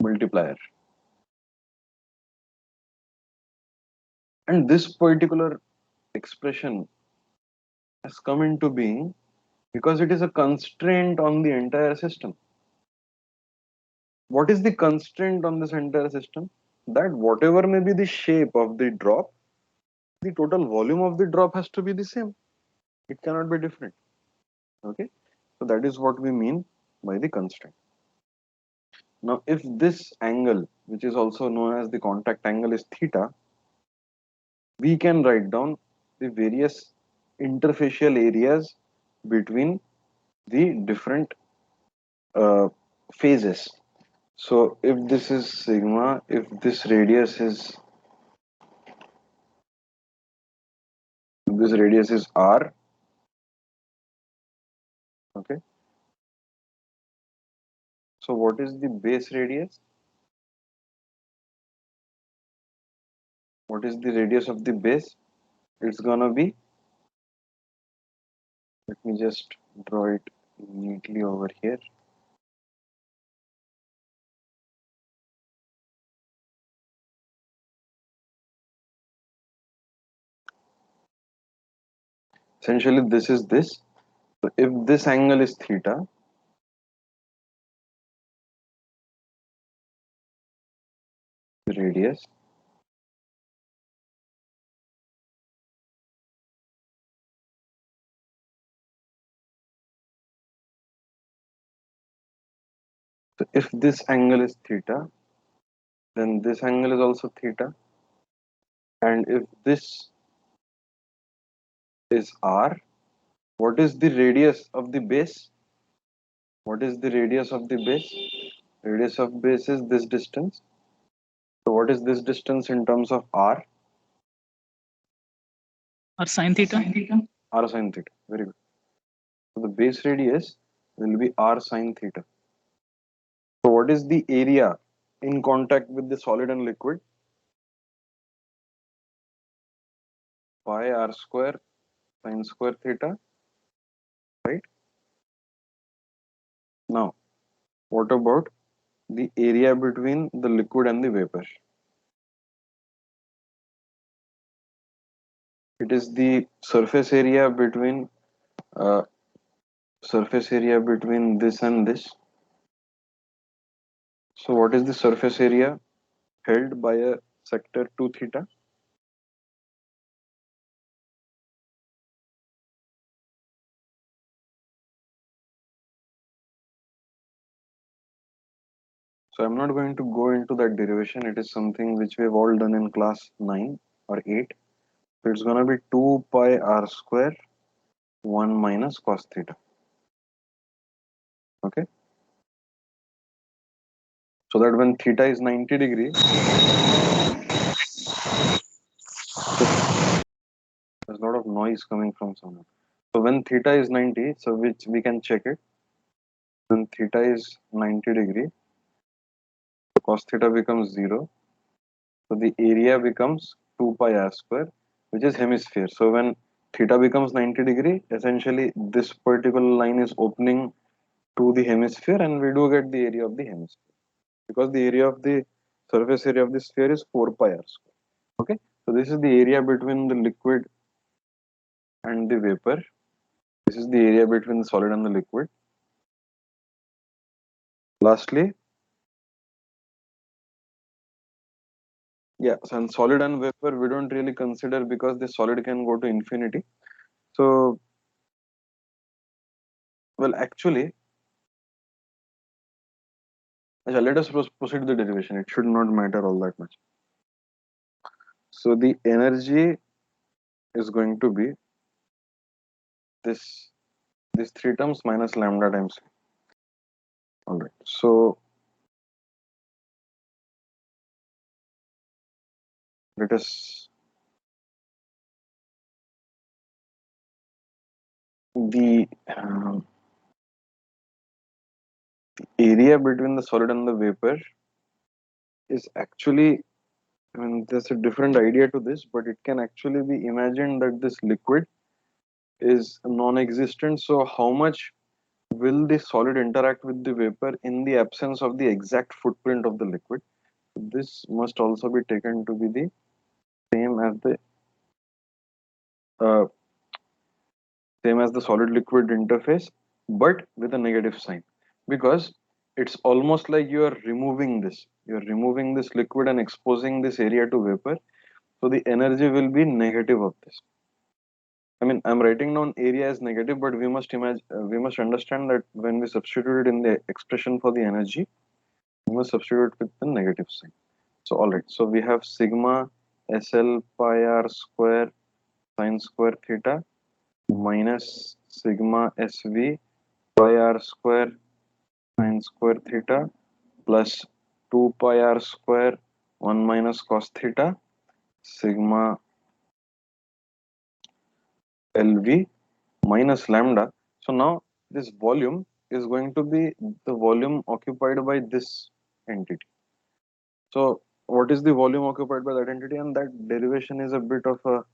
multiplier. And this particular expression has come into being because it is a constraint on the entire system. What is the constraint on this entire system? That whatever may be the shape of the drop, the total volume of the drop has to be the same. It cannot be different. Okay. So that is what we mean by the constraint. Now, if this angle, which is also known as the contact angle, is theta, we can write down the various interfacial areas between the different phases. So if this is sigma, if this radius is r, okay. So what is the base radius? What is the radius of the base? It's gonna be, let me just draw it neatly over here. Essentially, this is this. So if this angle is theta, the radius, so if this angle is theta, then this angle is also theta. And if this is r, what is the radius of the base? What is the radius of the base? Radius of base is this distance. So what is this distance in terms of r? Or sine theta. R sine theta. Very good. So the base radius will be r sine theta. So what is the area in contact with the solid and liquid? Pi r square sine square theta, right? Now, what about the area between the liquid and the vapor? It is the uh, surface area between this and this. So what is the surface area held by a sector 2 theta? So I'm not going to go into that derivation. It is something which we have all done in class 9 or 8. So it's going to be 2 pi r square 1 minus cos theta. Okay. So that when theta is 90 degree, there's a lot of noise coming from somewhere. So when theta is 90, so which we can check it. When theta is 90 degree, cos theta becomes 0. So the area becomes 2 pi r square, which is hemisphere. So when theta becomes 90 degree, essentially this particular line is opening to the hemisphere and we do get the area of the hemisphere because the area of the surface area of the sphere is 4 pi r square. Okay. So this is the area between the liquid and the vapor. This is the area between the solid and the liquid. Lastly, yeah, so in solid and vapor, we don't really consider because the solid can go to infinity. So, well, actually, let us proceed to the derivation. It should not matter all that much. So, the energy is going to be this this three terms minus lambda times. All right. So let us the area between the solid and the vapor is actually, I mean, there's a different idea to this, but it can actually be imagined that this liquid is non-existent. So how much will the solid interact with the vapor in the absence of the exact footprint of the liquid? This must also be taken to be the same as the uh, solid liquid interface, but with a negative sign, because it's almost like you are removing this. You're removing this liquid and exposing this area to vapor. So the energy will be negative of this. I mean, I'm writing down area as negative, but we must imagine, we must understand that when we substitute it in the expression for the energy, we must substitute with the negative sign. So, all right. So we have sigma SL pi r square sine square theta minus sigma SV pi r square sine square theta plus 2 pi r square 1 minus cos theta sigma LV minus lambda. So now this volume is going to be the volume occupied by this entity. So what is the volume occupied by that entity? And that derivation is a bit of a,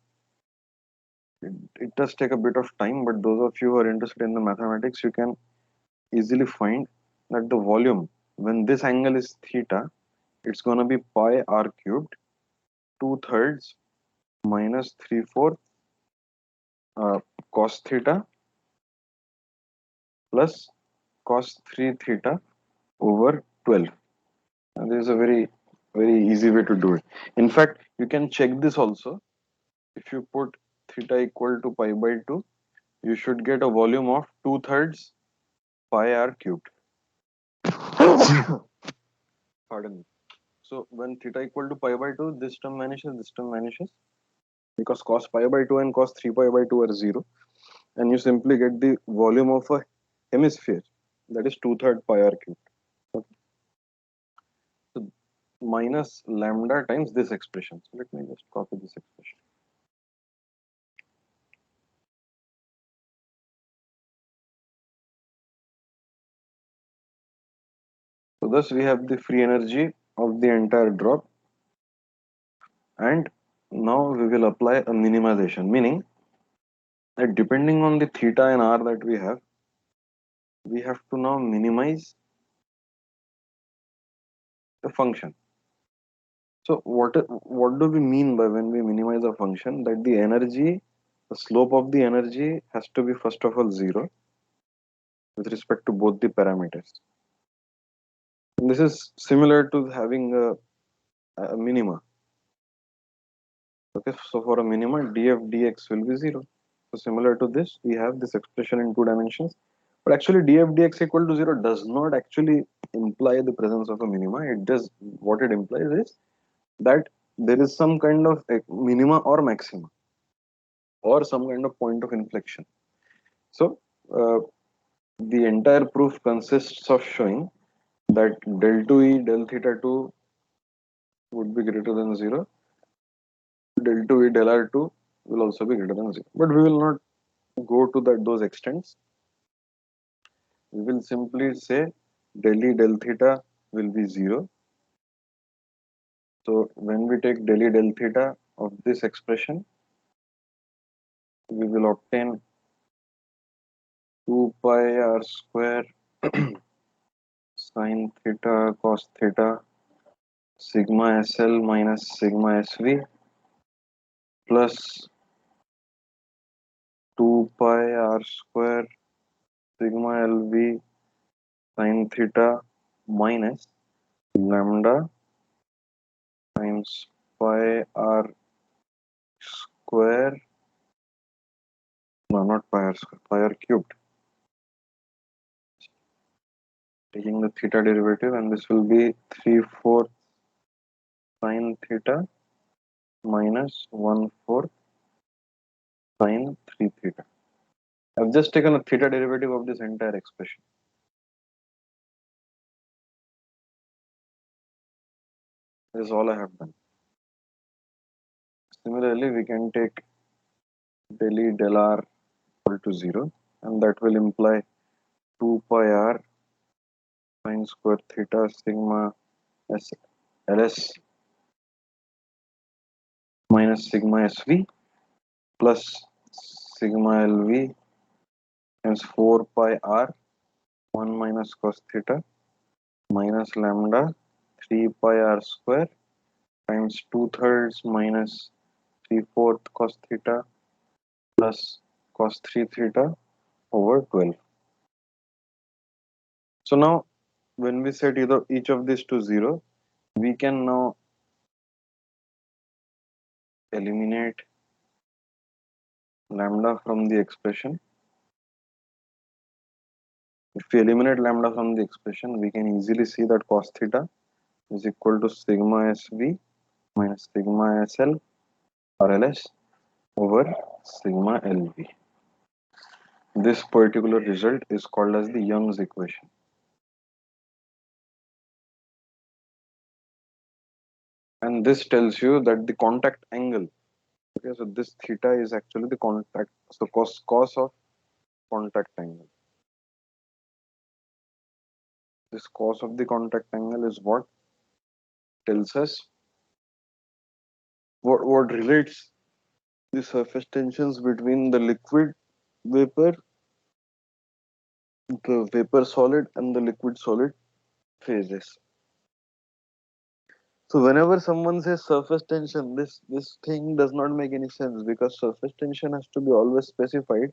it does take a bit of time, but those of you who are interested in the mathematics, you can easily find that the volume, when this angle is theta, it's going to be pi r cubed 2/3 minus 3/4 cos theta plus cos 3 theta over 12. And this is a very easy way to do it. In fact, you can check this also. If you put theta equal to pi by 2, you should get a volume of 2/3 pi r cubed. Pardon me. So when theta equal to pi by 2, this term vanishes, because cos pi by 2 and cos 3 pi by 2 are 0. And you simply get the volume of a hemisphere, that is 2/3 pi r cubed. Okay. So minus lambda times this expression. So let me just copy this expression. So thus we have the free energy of the entire drop, and now we will apply a minimization, meaning that depending on the theta and r that we have to now minimize the function. So what do we mean by when we minimize a function? That the energy, the slope of the energy has to be first of all 0 with respect to both the parameters. And this is similar to having a minima. Okay, so for a minima, df dx will be 0. So similar to this, we have this expression in 2 dimensions. But actually, df dx equal to 0 does not actually imply the presence of a minima. It does, what it implies is that there is some kind of a minima or maxima, or some kind of point of inflection. So the entire proof consists of showing that del 2e del theta 2 would be greater than 0. Del 2e del r2 will also be greater than 0. But we will not go to those extents. We will simply say del e del theta will be 0. So when we take del e del theta of this expression, we will obtain 2 pi r square sine theta cos theta sigma SL minus sigma SV plus 2 pi r square sigma LV sine theta minus lambda times pi r square, no, not pi r square, pi r cubed. Taking the theta derivative, and this will be 3/4 sine theta minus 1/4 sine 3 theta. I've just taken a theta derivative of this entire expression. This is all I have done. Similarly, we can take del E del R equal to 0, and that will imply 2 pi r sine square theta sigma s ls minus sigma sv plus sigma lv times 4 pi r 1 minus cos theta minus lambda 3 pi r square times 2/3 minus 3/4 cos theta plus cos 3 theta over 12. So now when we set either each of these to 0, we can now eliminate lambda from the expression. If we eliminate lambda from the expression, we can easily see that cos theta is equal to sigma sv minus sigma sl or ls over sigma lv. This particular result is called as the Young's equation. And this tells you that the contact angle, okay, so this theta is actually the contact, so cos of contact angle. This cos of the contact angle is what tells us what relates the surface tensions between the liquid vapor, the vapor solid, and the liquid solid phases. So whenever someone says surface tension, this thing does not make any sense because surface tension has to be always specified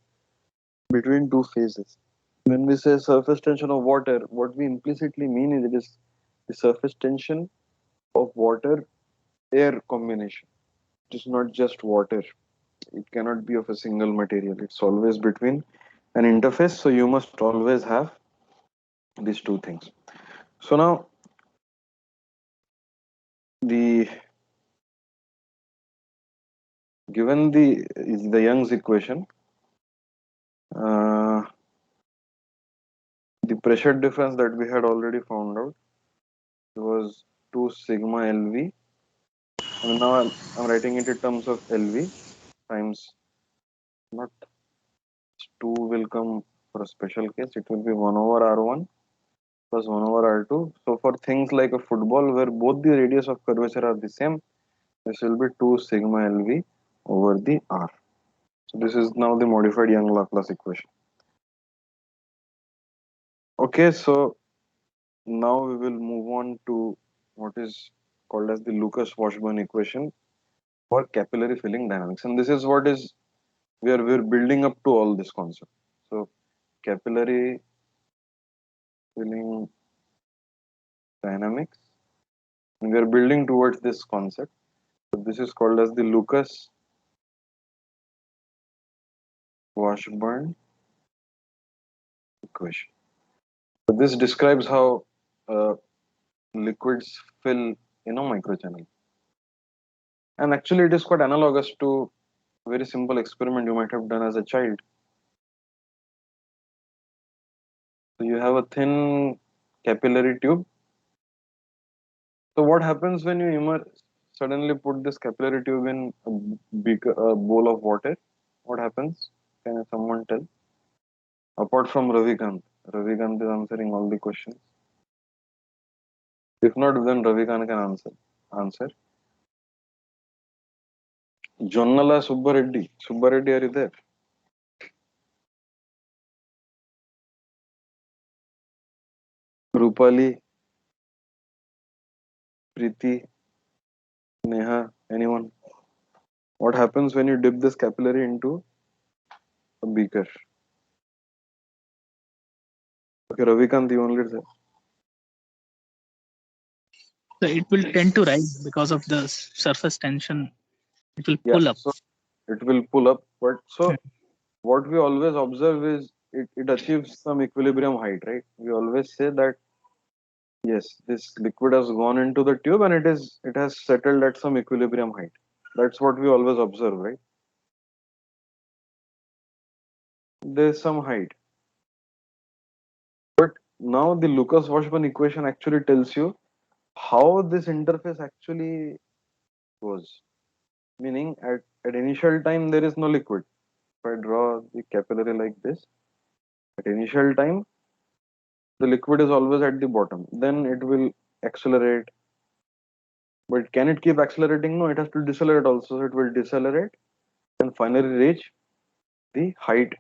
between two phases. When we say surface tension of water, what we implicitly mean is it is the surface tension of water air combination. It is not just water. It cannot be of a single material. It's always between an interface. So you must always have these two things. So now the given the Young's equation, uh, the pressure difference that we had already found out was 2 sigma LV. And now I'm writing it in terms of LV times, not 2 will come for a special case. It will be 1 over R1 plus 1 over R2. So for things like a football where both the radius of curvature are the same, this will be 2 sigma LV over the R. So this is now the modified Young-Laplace equation. Okay, so now we will move on to what is called as the Lucas-Washburn equation for capillary filling dynamics. And this is what is where we're building up to all this concept. So capillary filling dynamics, and we are building towards this concept. So this is called as the Lucas-Washburn equation. So this describes how liquids fill in a microchannel. And actually it is quite analogous to a very simple experiment you might have done as a child. So you have a thin capillary tube. So what happens when you suddenly put this capillary tube in a bowl of water? What happens? Can someone tell? Apart from Ravikant. Ravikant is answering all the questions. If not, then Ravikant can answer. Jonnala Subbareddy. Subbareddy, are you there? Rupali, Preeti, Neha, anyone? What happens when you dip this capillary into a beaker? Okay, Ravikant, you only there. So it will tend to rise because of the surface tension. It will Yeah, pull up. so it will pull up. But so what we always observe is it achieves some equilibrium height, right? We always say that yes, this liquid has gone into the tube and it has settled at some equilibrium height. That's what we always observe, right? There's some height. But now the Lucas-Washburn equation actually tells you how this interface actually goes. Meaning at initial time there is no liquid. If I draw the capillary like this, at initial time the liquid is always at the bottom. Then it will accelerate. But can it keep accelerating? No, it has to decelerate also. So it will decelerate and finally reach the height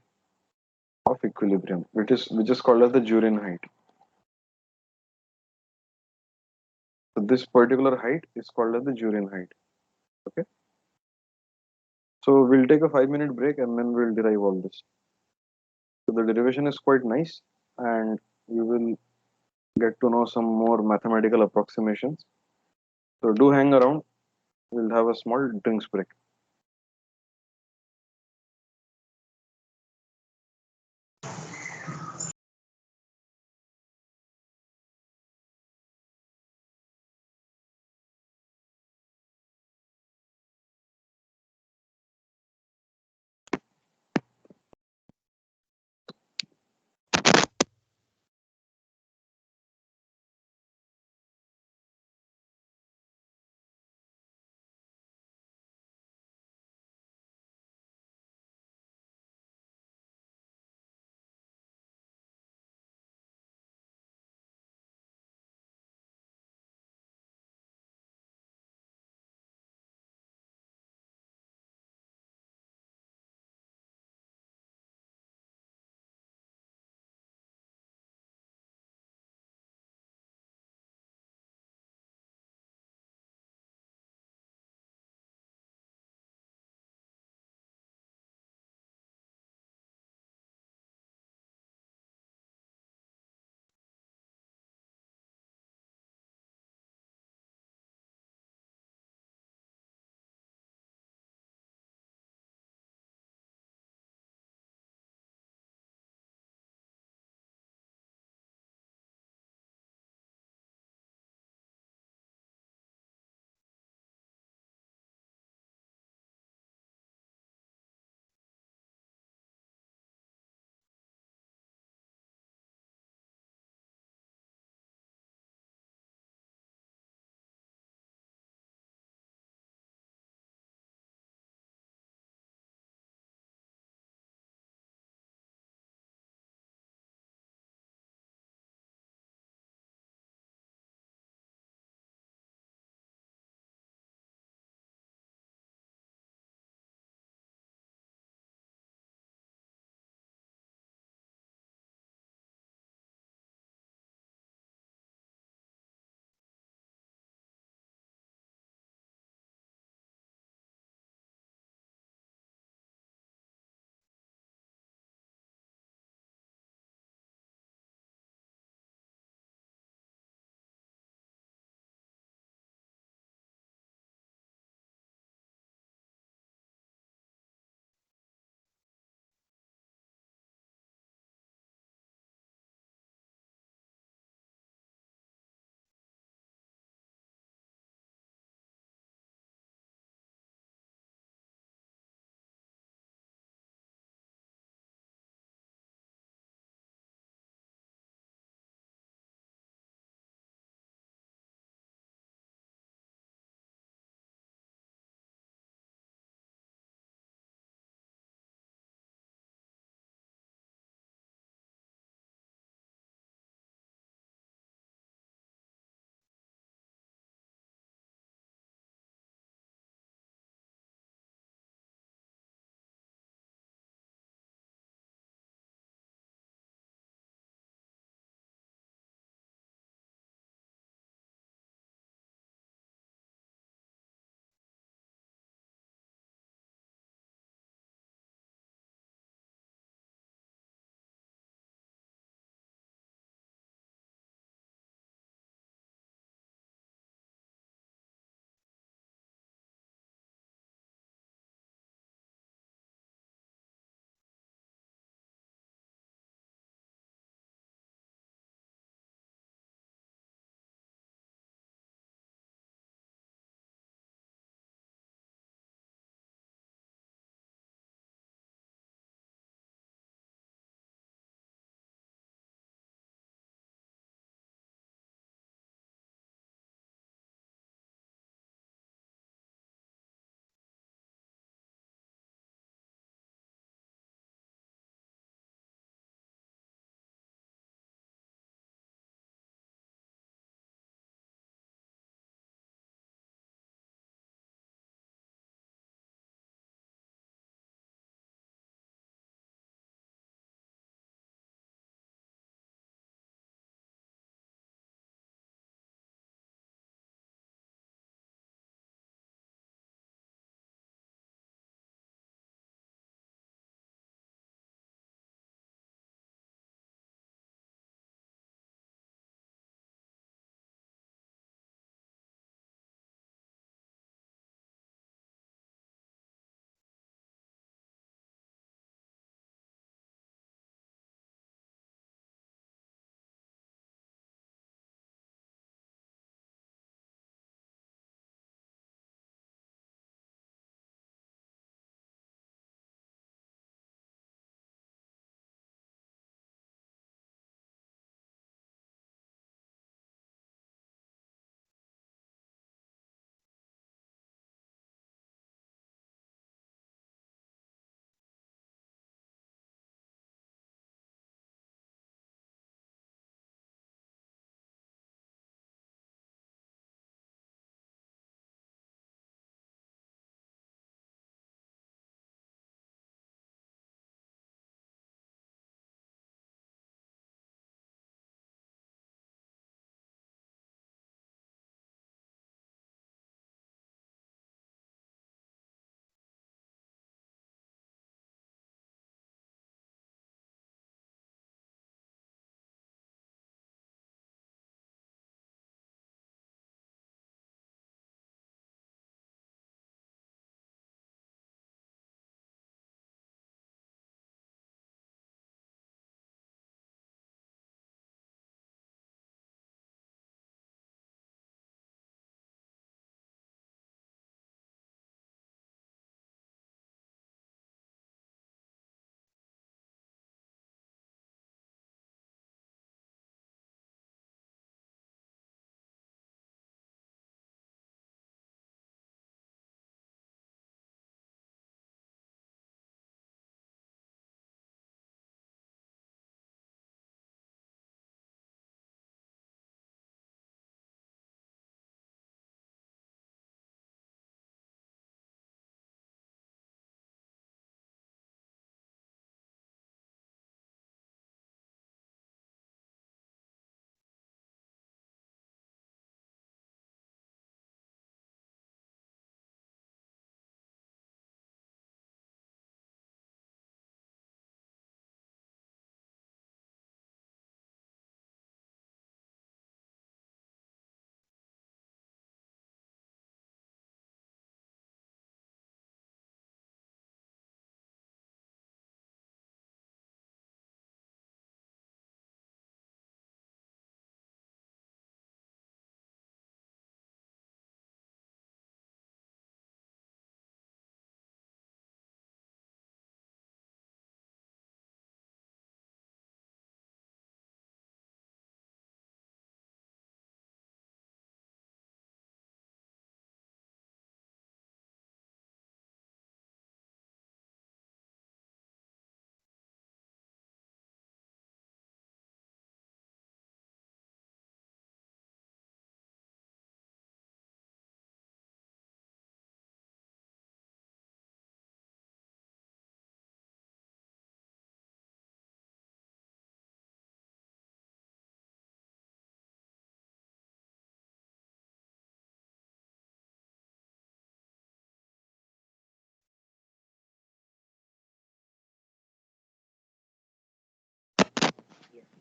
of equilibrium, which is called as the Jurin height. So this particular height is called as the Jurin height. Okay. So we'll take a 5-minute break and then we'll derive all this. So the derivation is quite nice, and you will get to know some more mathematical approximations. So do hang around. We'll have a small drinks break.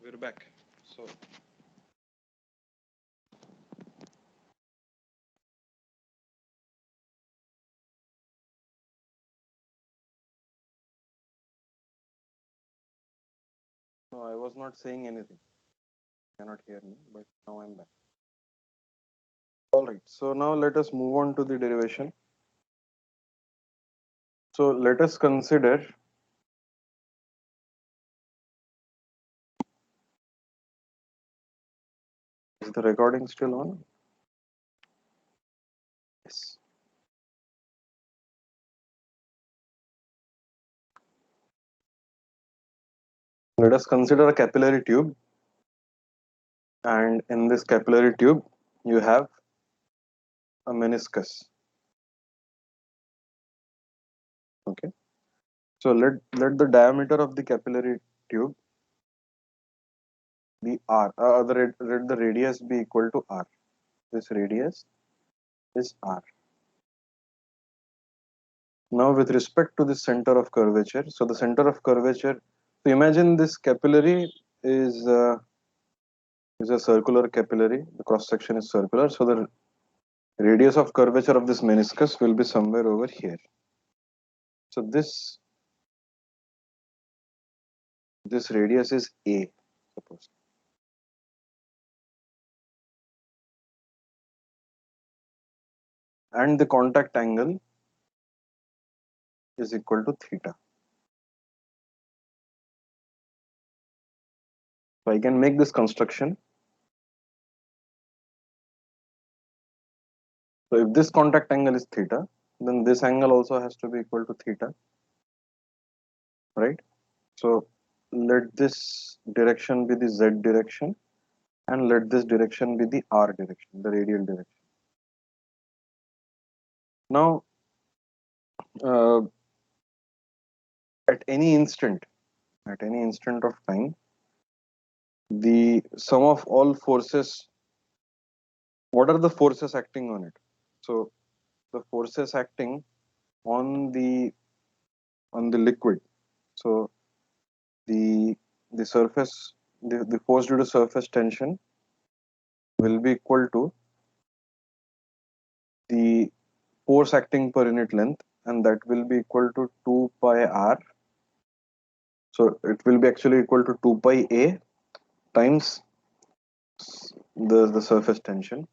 we're back. So no, I was not saying anything. You cannot hear me, but now I'm back. All right. So now let us move on to the derivation. So let us consider. Is the recording still on? Yes. Let us consider a capillary tube, and in this capillary tube, you have a meniscus. Okay. So let the diameter of the capillary tube be r. Let the radius be equal to r. This radius is r. Now, with respect to the center of curvature, so the center of curvature. So imagine this capillary is uh, is a circular capillary. The cross section is circular. So the radius of curvature of this meniscus will be somewhere over here. So this radius is a, suppose, and the contact angle is equal to theta. So I can make this construction. So if this contact angle is theta, then this angle also has to be equal to theta, right? So let this direction be the z direction, and let this direction be the r direction, the radial direction. Now, uh, at any instant, at any instant of time, the sum of all forces, what are the forces acting on it? So the forces acting on the liquid. So the the surface, the force due to surface tension will be equal to the force acting per unit length, and that will be equal to 2 pi r. So it will be actually equal to 2 pi a times the surface tension,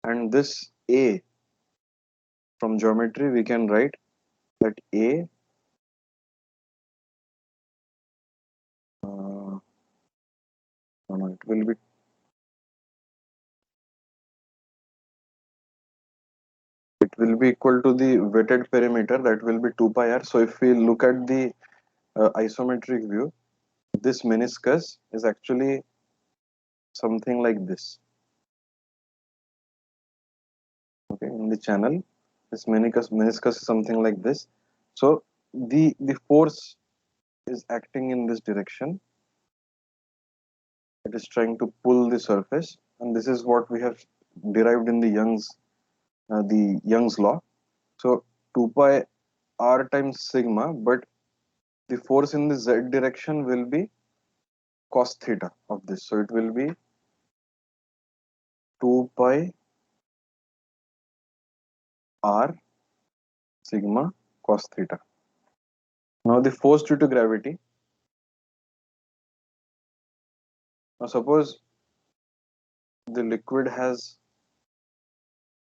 and this a, from geometry we can write that a no, no, it will be equal to the wetted perimeter, that will be 2 pi r. So if we look at the isometric view, this meniscus is actually something like this. Okay, in the channel, this meniscus is something like this. So the force is acting in this direction. It is trying to pull the surface, and this is what we have derived in the Young's law. So 2 pi r times sigma, but the force in the z direction will be cos theta of this. So it will be 2 pi r sigma cos theta. Now the force due to gravity. Now suppose the liquid has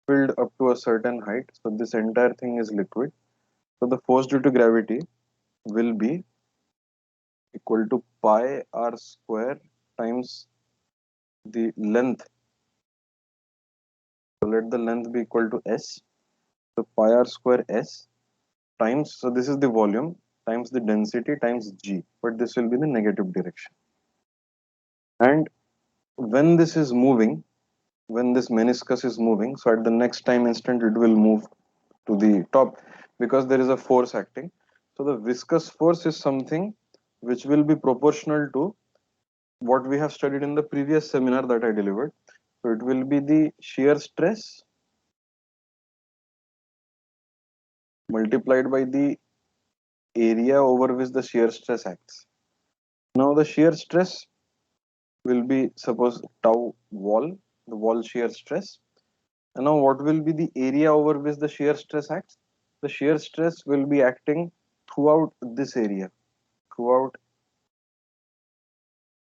filled up to a certain height. So this entire thing is liquid. So the force due to gravity will be equal to pi r square times the length. So let the length be equal to s. So pi r square s times, so this is the volume, times the density times g, but this will be the negative direction. And when this is moving, when this meniscus is moving, so at the next time instant it will move to the top, because there is a force acting. So the viscous force is something which will be proportional to what we have studied in the previous seminar that I delivered. So it will be the shear stress multiplied by the area over which the shear stress acts. Now the shear stress will be, suppose, tau wall, the wall shear stress. And now what will be the area over which the shear stress acts? The shear stress will be acting throughout this area, throughout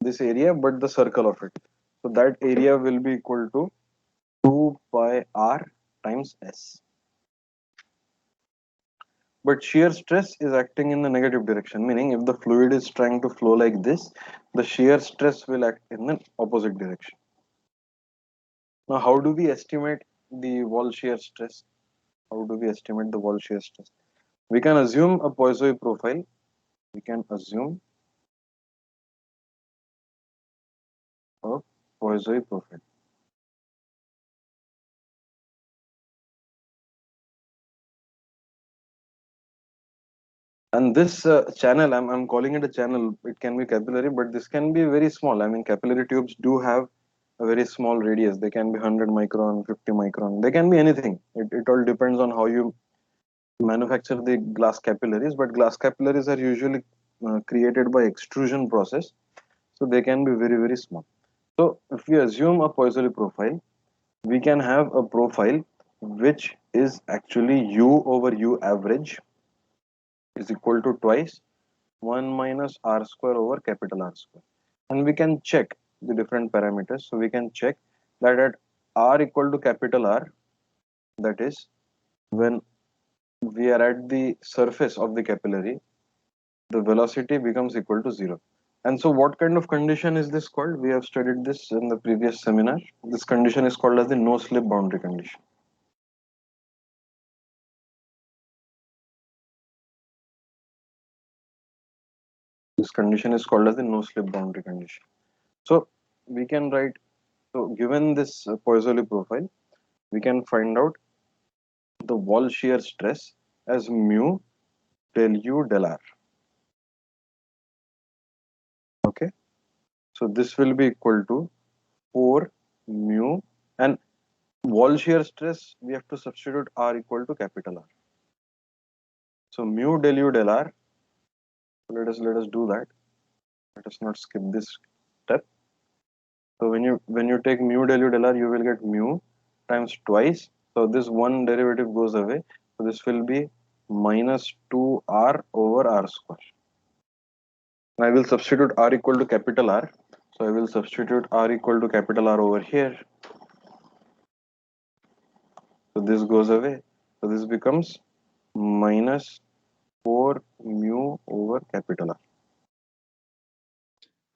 this area, but the circle of it. So that area will be equal to 2 pi r times s. But shear stress is acting in the negative direction, meaning if the fluid is trying to flow like this, the shear stress will act in the opposite direction. Now, how do we estimate the wall shear stress? How do we estimate the wall shear stress? We can assume a Poisson profile. We can assume a Poisson profile. And this channel, I'm calling it a channel. It can be capillary, but this can be very small. I mean, capillary tubes do have a very small radius. They can be 100 micron, 50 micron. They can be anything. It all depends on how you manufacture the glass capillaries. But glass capillaries are usually created by extrusion process. So they can be very, very small. So if we assume a Poisson profile, we can have a profile which is actually U over U average is equal to twice 1 minus r square over capital R square. And we can check the different parameters. So we can check that at r equal to capital R, that is when we are at the surface of the capillary, the velocity becomes equal to 0. And so what kind of condition is this called? We have studied this in the previous seminar. This condition is called as the no slip boundary condition. This condition is called as the no slip boundary condition. So we can write, so given this Poisson profile, we can find out the wall shear stress as mu del u del r. Okay, so this will be equal to 4 mu, and wall shear stress we have to substitute r equal to capital R. So mu del u del r. So let us do that. Let us not skip this step. So when you take mu del u del r, you will get mu times twice. So this one derivative goes away. So this will be minus 2r over r square. I will substitute r equal to capital R. So I will substitute r equal to capital R over here. So this goes away. So this becomes minus 4 mu over capital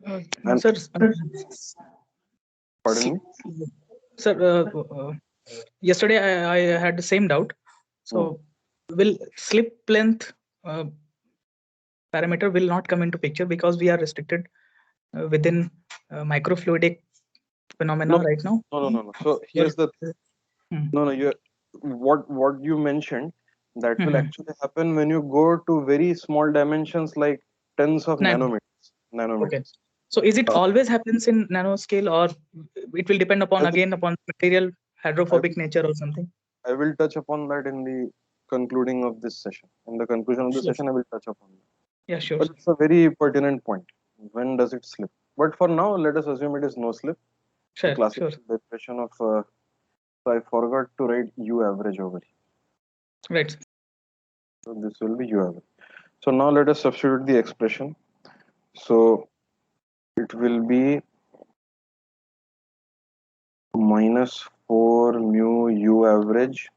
R. And Sir, pardon me. sir, yesterday I had the same doubt. So, will slip length parameter will not come into picture because we are restricted within microfluidic phenomena No, right now? no. So here's the no. You what you mentioned that will actually happen when you go to very small dimensions like tens of Nano. nanometers. Okay. So is it always happens in nanoscale, or it will depend upon I will, again upon material I hydrophobic will nature or something? I will touch upon that in the concluding of this session. In the conclusion of the Sure. session, I will touch upon that. Yeah, sure. But it's a very pertinent point. When does it slip? But for now, let us assume it is no slip. The Sure, classical sure. definition of so I forgot to write U average over here. Right. So this will be U average. So now let us substitute the expression. So it will be minus 4 mu U average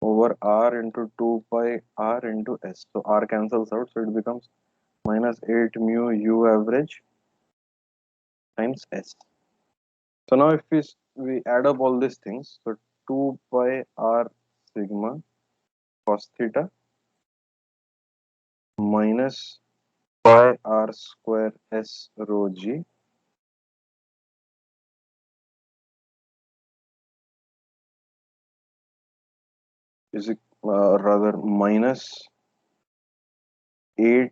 over R into 2 pi R into S. So R cancels out, so it becomes minus 8 mu U average times S. So now if we add up all these things, so 2 pi R sigma cos theta minus pi R square S rho G is rather minus 8.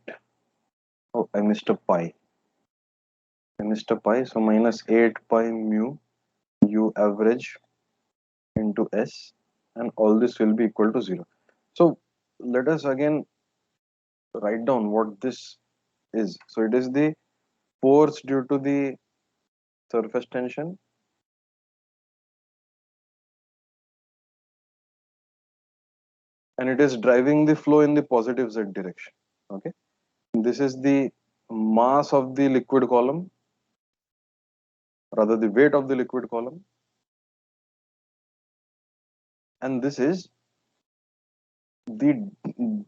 Oh, I missed a pi. So minus 8 pi mu U average into S, and all this will be equal to 0. So let us again write down what this is. So it is the force due to the surface tension, and it is driving the flow in the positive z direction. Okay, this is the mass of the liquid column, rather the weight of the liquid column, and this is the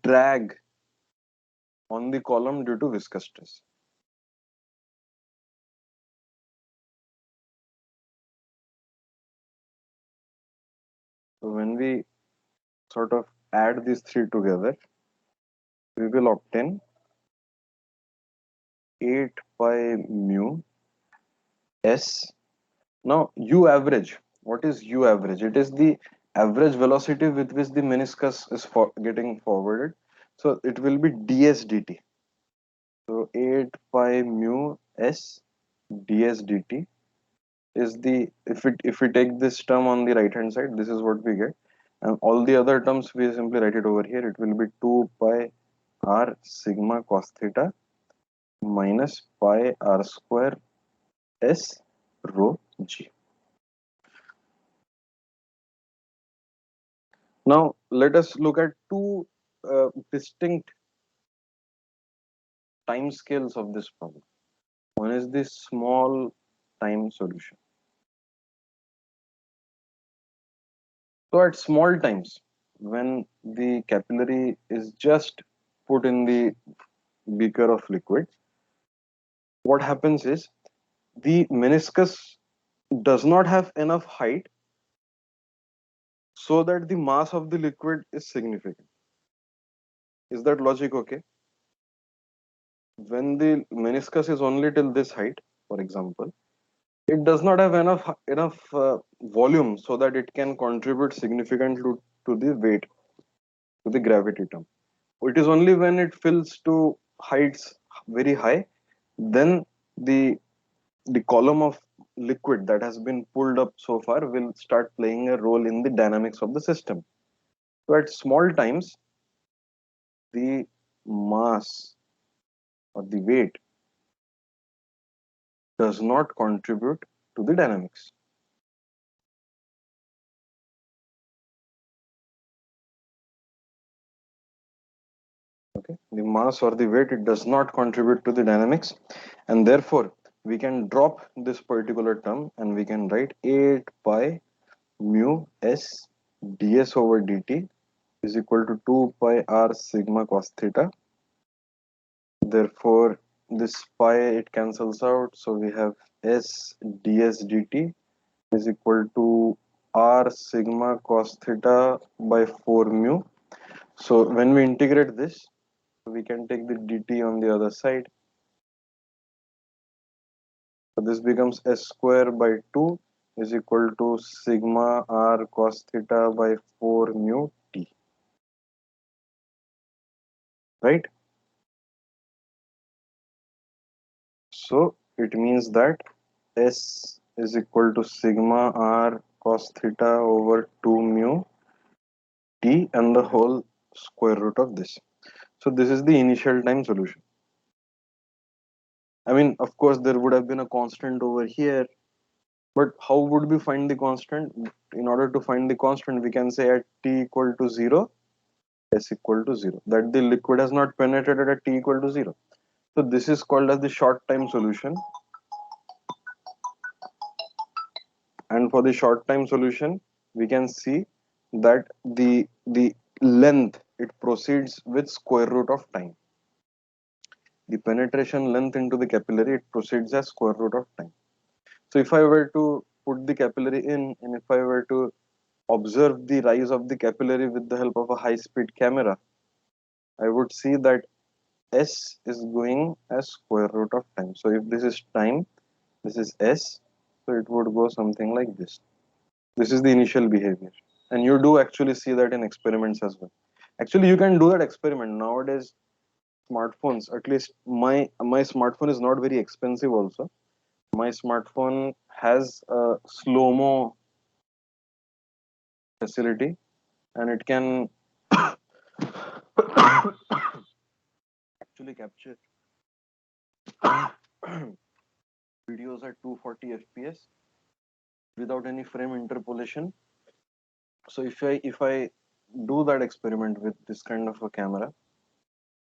drag on the column due to viscous stress. So when we sort of add these three together, we will obtain 8 pi mu s. Now u average, what is u average? It is the average velocity with which the meniscus is getting forwarded. So it will be ds dt. So 8 pi mu s ds dt is the, if we take this term on the right hand side, this is what we get, and all the other terms we simply write it over here. It will be 2 pi r sigma cos theta minus pi r square s rho g. Now let us look at two distinct time scales of this problem. One is the small time solution. So at small times, when the capillary is just put in the beaker of liquid, what happens is the meniscus does not have enough height so that the mass of the liquid is significant. Is that logic okay? When the meniscus is only till this height, for example, it does not have enough volume so that it can contribute significantly to the weight, to the gravity term. It is only when it fills to heights very high, then the the column of liquid that has been pulled up so far will start playing a role in the dynamics of the system. So at small times, the mass or the weight does not contribute to the dynamics. Okay, the mass or the weight, it does not contribute to the dynamics, and therefore we can drop this particular term and we can write 8 pi mu s ds over dt is equal to 2 pi r sigma cos theta. Therefore this pi, it cancels out, so we have s ds dt is equal to r sigma cos theta by 4 mu. So when we integrate this, we can take the dt on the other side. So this becomes s square by 2 is equal to sigma r cos theta by 4 mu t. Right? So it means that s is equal to sigma r cos theta over 2 mu t and the whole square root of this. So this is the initial time solution. I mean, of course, there would have been a constant over here, but how would we find the constant? In order to find the constant, we can say at t equal to 0, s equal to 0, that the liquid has not penetrated at t equal to 0. So this is called as the short time solution. And for the short time solution, we can see that the length, it proceeds with square root of time. The penetration length into the capillary, it proceeds as square root of time. So if I were to put the capillary in, and if I were to observe the rise of the capillary with the help of a high speed camera, I would see that s is going as square root of time. So if this is time, this is s, so it would go something like this. This is the initial behavior, and you do actually see that in experiments as well. Actually, you can do that experiment nowadays. Smartphones, at least my smartphone is not very expensive also. My smartphone has a slow-mo facility, and it can actually capture videos at 240 fps without any frame interpolation. So if I do that experiment with this kind of a camera,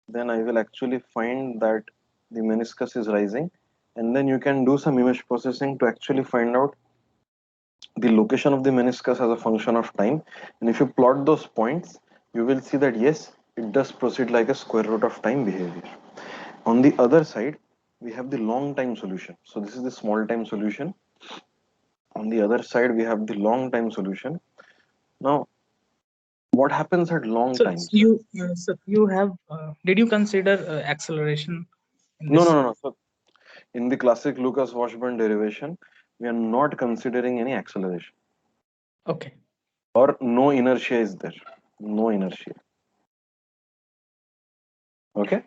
then I will actually find that the meniscus is rising, and then you can do some image processing to actually find out the location of the meniscus as a function of time. And if you plot those points, you will see that yes, it does proceed like a square root of time behavior. On the other side, we have the long time solution. So this is the small time solution. On the other side, we have the long time solution. Now, what happens at long So times? you have did you consider acceleration in No, no, this? no, no. So in the classic Lucas Washburn derivation, we are not considering any acceleration, Okay. or no inertia is there. No inertia. Okay?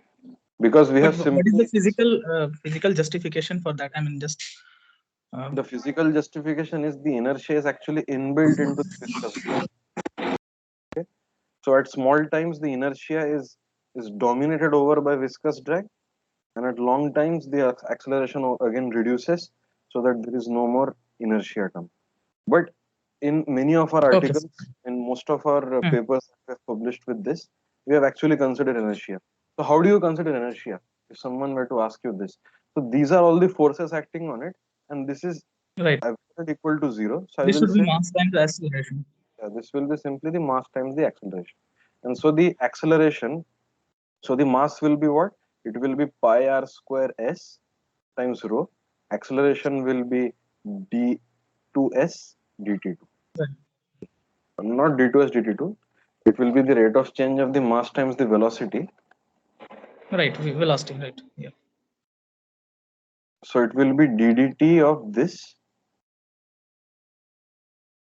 Because we But have what is the simply physical justification for that? I mean, just the physical justification is the inertia is actually inbuilt into the viscous drag. Okay? So at small times, the inertia is dominated over by viscous drag, and at long times, the acceleration again reduces so that there is no more inertia term. But in many of our okay. articles, in most of our Hmm. papers that we have published with this, we have actually considered inertia. So how do you consider inertia? If someone were to ask you this, so these are all the forces acting on it, and this is Right. equal to zero. So I This will should be say mass times acceleration. this will be simply the mass times the acceleration. And so the acceleration, so the mass will be what? It will be pi r square s times rho. Acceleration will be d2s dt2. Right. Not d2s dt2. It will be the rate of change of the mass times the velocity. Right. Velocity. Right. Yeah. So it will be ddt of this,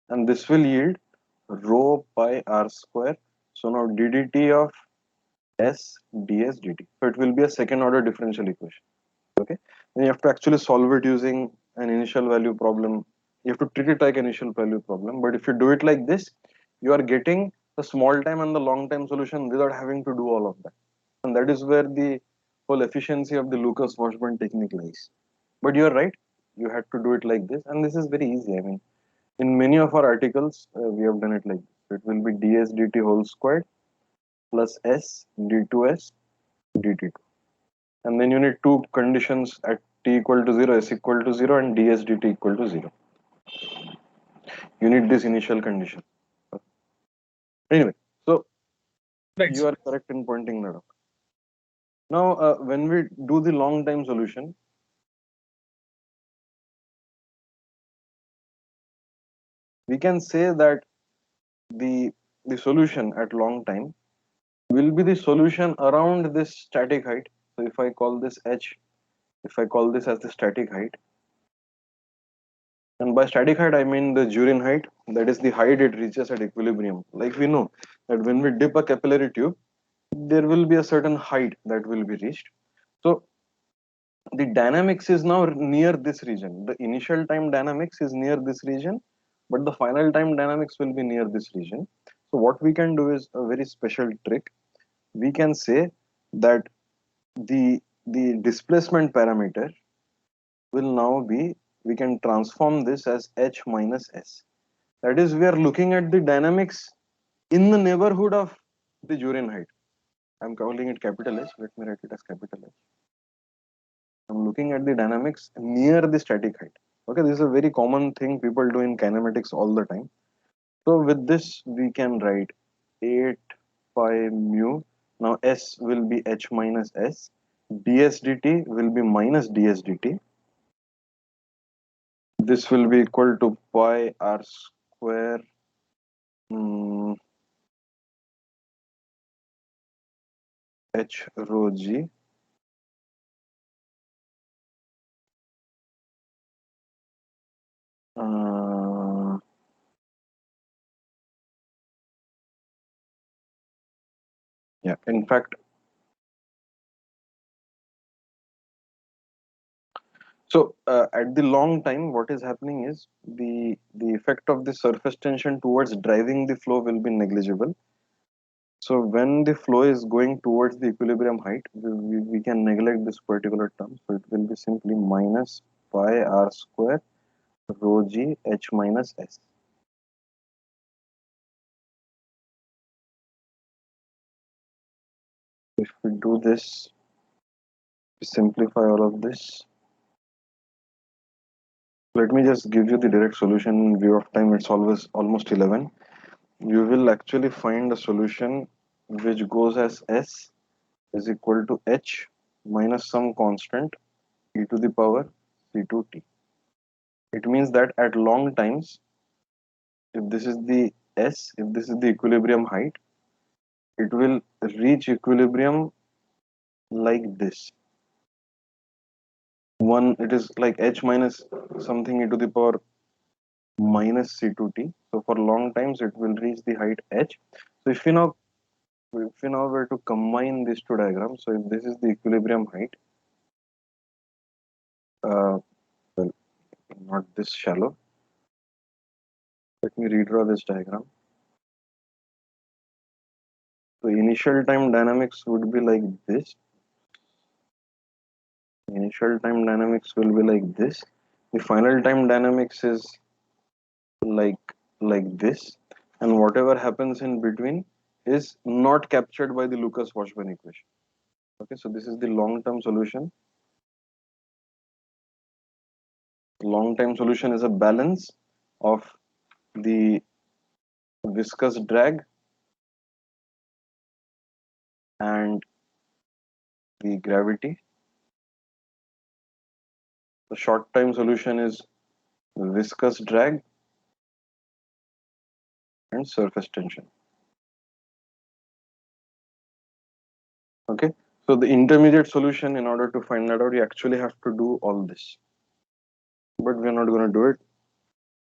and this will yield rho pi r square. So now ddt of s ds dt. So it will be a second order differential equation. Okay, then you have to actually solve it using an initial value problem. You have to treat it like an initial value problem. But if you do it like this, you are getting the small time and the long time solution without having to do all of that. And that is where the whole efficiency of the Lucas Washburn technique lies. But you are right, you had to do it like this, and this is very easy. I mean, in many of our articles, we have done it like this. So it will be ds dt whole squared plus s d2s dt2. And then you need two conditions at t equal to 0, s equal to 0, and ds dt equal to 0. You need this initial condition. Anyway, so Right. you are correct in pointing that out. Now, when we do the long time solution, we can say that the the solution at long time will be the solution around this static height. So if I call this h, if I call this as the static height, and by static height I mean the Jurin height, that is the height it reaches at equilibrium. Like we know that when we dip a capillary tube, there will be a certain height that will be reached. So the dynamics is now near this region. The initial time dynamics is near this region, but the final time dynamics will be near this region. So what we can do is a very special trick. We can say that the displacement parameter will now be, we can transform this as h minus s. That is, we are looking at the dynamics in the neighborhood of the Jurin height. I'm calling it capital H. Let me write it as capital H. I'm looking at the dynamics near the static height. Okay, this is a very common thing people do in kinematics all the time. So with this, we can write 8 pi mu. Now S will be H minus S. ds dt will be minus ds dt. This will be equal to pi r square mm, h rho g. Uh, yeah, in fact, so at the long time, what is happening is the effect of the surface tension towards driving the flow will be negligible. So when the flow is going towards the equilibrium height, we can neglect this particular term. So it will be simply minus pi r square rho g h minus s. If we do this, we simplify all of this. Let me just give you the direct solution in view of time. It's always almost 11. You will actually find a solution which goes as s is equal to h minus some constant e to the power c2t. It means that at long times, if this is the s, if this is the equilibrium height, it will reach equilibrium like this. One, it is like h minus something e to the power minus c2t. So for long times, it will reach the height h. So if we now were to combine these two diagrams, so if this is the equilibrium height, well, not this shallow. Let me redraw this diagram. So initial time dynamics would be like this. Initial time dynamics will be like this. The final time dynamics is like this, and whatever happens in between is not captured by the Lucas-Washburn equation. Okay, so this is the long-term solution. Long-term solution is a balance of the viscous drag and the gravity. The short-time solution is viscous drag and surface tension. Okay, so the intermediate solution, in order to find that out, you actually have to do all this, but we're not going to do it.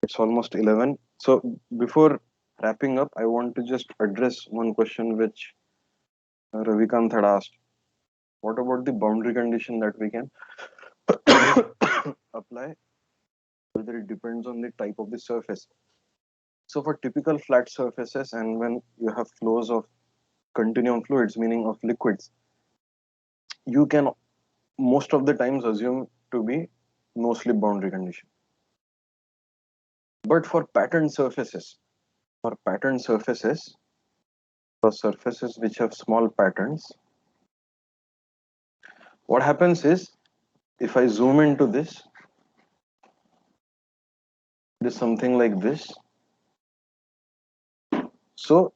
It's almost 11. So before wrapping up, I want to just address one question which Ravikant had asked. What about the boundary condition that we can apply, whether it depends on the type of the surface? So for typical flat surfaces, and when you have flows of continuum fluids, meaning of liquids, you can most of the times assume to be no slip boundary condition. But for patterned surfaces, for patterned surfaces, for surfaces which have small patterns, what happens is, if I zoom into this, it is something like this. So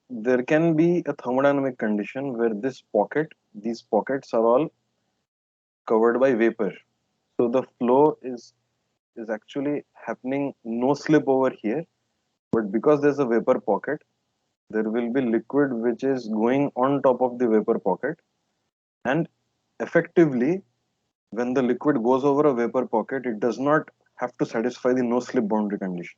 there can be a thermodynamic condition where these pockets are all covered by vapor. So the flow is actually happening no slip over here, but because there's a vapor pocket, there will be liquid which is going on top of the vapor pocket, and effectively, when the liquid goes over a vapor pocket, it does not have to satisfy the no slip boundary condition.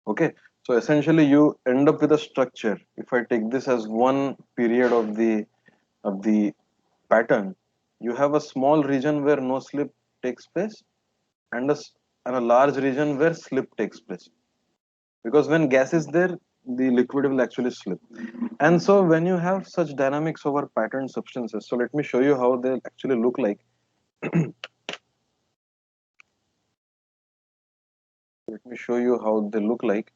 Okay, so essentially you end up with a structure. If I take this as one period of the pattern, you have a small region where no slip takes place, and a large region where slip takes place. Because when gas is there, the liquid will actually slip. And so when you have such dynamics over patterned substances, so let me show you how they actually look like. Let me show you how they look like.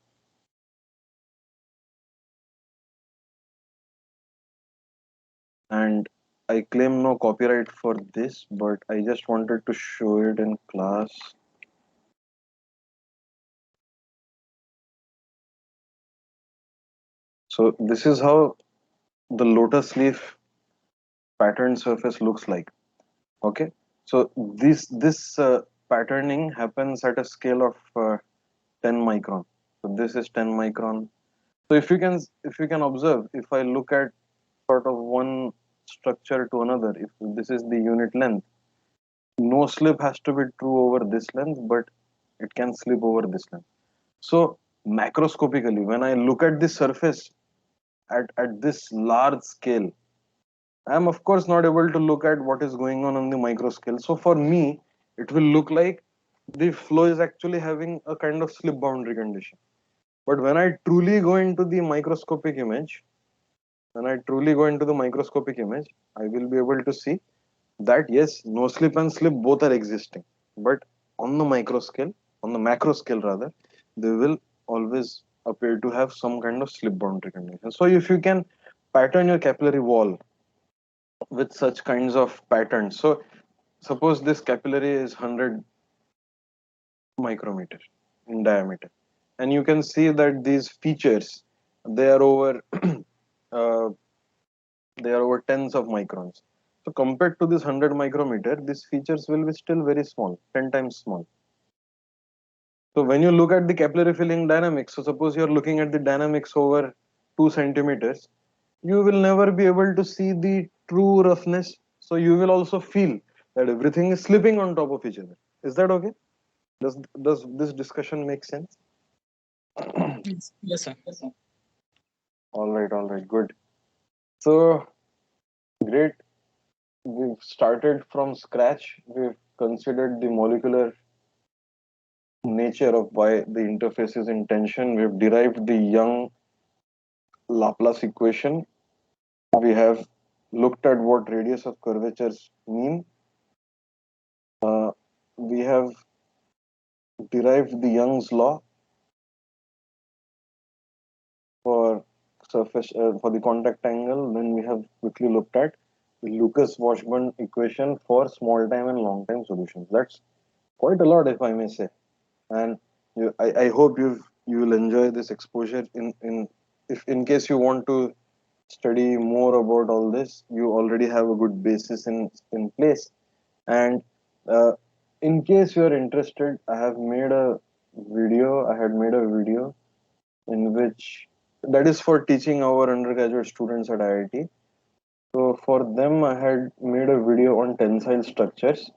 And I claim no copyright for this, but I just wanted to show it in class. So this is how the lotus leaf pattern surface looks like. Okay, so this patterning happens at a scale of 10 micron. So this is 10 micron. So if you can observe, if I look at sort of one structure to another, if this is the unit length, no slip has to be true over this length, but it can slip over this length. So macroscopically, when I look at the surface at this large scale, I am of course not able to look at what is going on the micro scale. So for me, it will look like the flow is actually having a kind of slip boundary condition. But when I truly go into the microscopic image, I will be able to see that yes, no slip and slip both are existing. but on the micro scale, on the macro scale rather, they will always appear to have some kind of slip boundary condition. So if you can pattern your capillary wall with such kinds of patterns, so suppose this capillary is 100 micrometer in diameter, and you can see that these features, they are over uh, they are over tens of microns. So compared to this 100 micrometer, these features will be still very small, 10 times small. So when you look at the capillary filling dynamics, so suppose you're looking at the dynamics over 2 centimeters, you will never be able to see the true roughness. So you will also feel that everything is slipping on top of each other. Is that okay? Does this discussion make sense? Yes, yes, sir. All right, good. So great. We've started from scratch. We've considered the molecular nature of why the interface is in tension. We've derived the Young Laplace equation. We have looked at what radius of curvatures mean. Uh, we have derived the Young's law for surface for the contact angle. Then we have quickly looked at the Lucas-Washburn equation for small time and long time solutions. That's quite a lot, if I may say. And I hope you will enjoy this exposure. In if in case you want to study more about all this, you already have a good basis in place. And uh, in case you are interested, I have made a video. I had made a video in which that is for teaching our undergraduate students at IIT. So for them, I had made a video on tensile structures,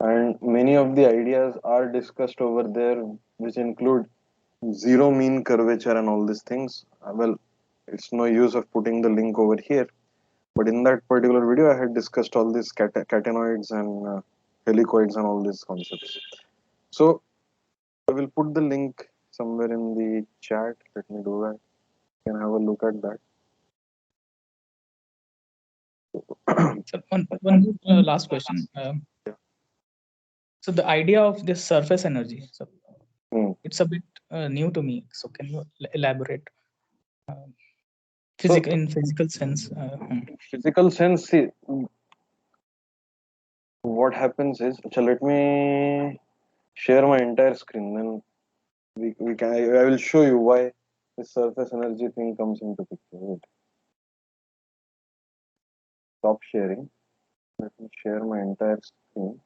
and many of the ideas are discussed over there, which include zero mean curvature and all these things. Well, it's no use of putting the link over here, but in that particular video, I had discussed all these catenoids and helicoids and all these concepts. So I will put the link somewhere in the chat. Let me do that. You can have a look at that. So one last question. So the idea of this surface energy, so Hmm. it's a bit new to me. So can you elaborate? Uh, So in physical sense. physical sense, see, what happens is, so let me share my entire screen. Then we can. I will show you why this surface energy thing comes into picture. Wait, stop sharing. Let me share my entire screen.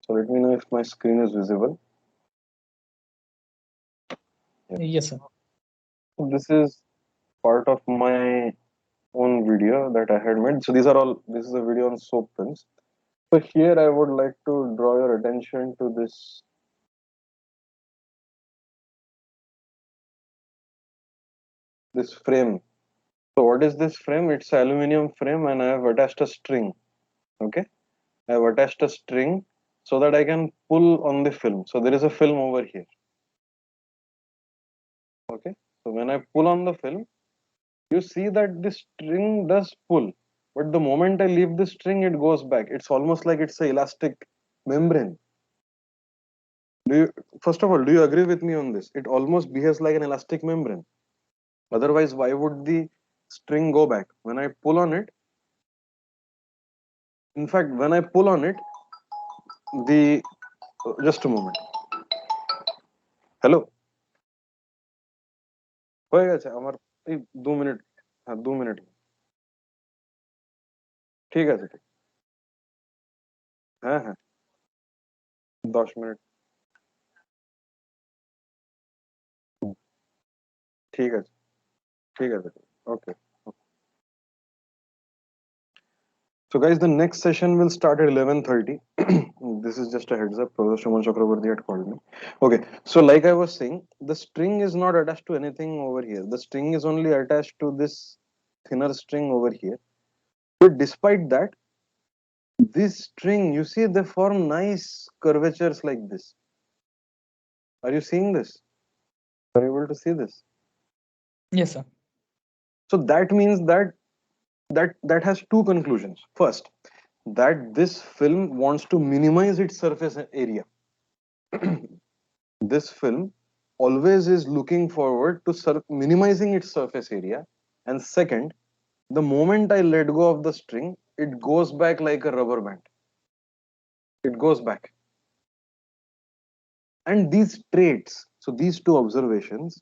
So let me know if my screen is visible. Yeah. Yes, sir. So this is part of my own video that I had made. So these are all. This is a video on soap pins. So here I would like to draw your attention to this frame. So what is this frame? It's an aluminum frame, and I have attached a string. Okay, I have attached a string so that I can pull on the film. So there is a film over here. Okay, so when I pull on the film, you see that the string does pull, but the moment I leave the string, it goes back. It's almost like it's a elastic membrane. Do you, first of all, do you agree with me on this? It almost behaves like an elastic membrane. Otherwise, why would the string go back? When I pull on it, in fact, when I pull on it, the just a moment. Hello, হয়ে গেছে আমার এই 2 minute, হ্যাঁ 2 minute, ঠিক আছে, ঠিক, হ্যাঁ হ্যাঁ 10 মিনিট, ঠিক আছে, ঠিক আছে, ওকে. So guys, the next session will start at 11:30. This is just a heads up. Professor Shuman Chakraborty had called me. Okay, so like I was saying, the string is not attached to anything over here. The string is only attached to this thinner string over here. But despite that, this string, you see, they form nice curvatures like this. Are you seeing this? Are you able to see this? Yes, sir. So that means that has two conclusions. First, that this film wants to minimize its surface area. This film always is looking forward to minimizing its surface area. And second, the moment I let go of the string, it goes back like a rubber band. It goes back. And these traits, so these two observations,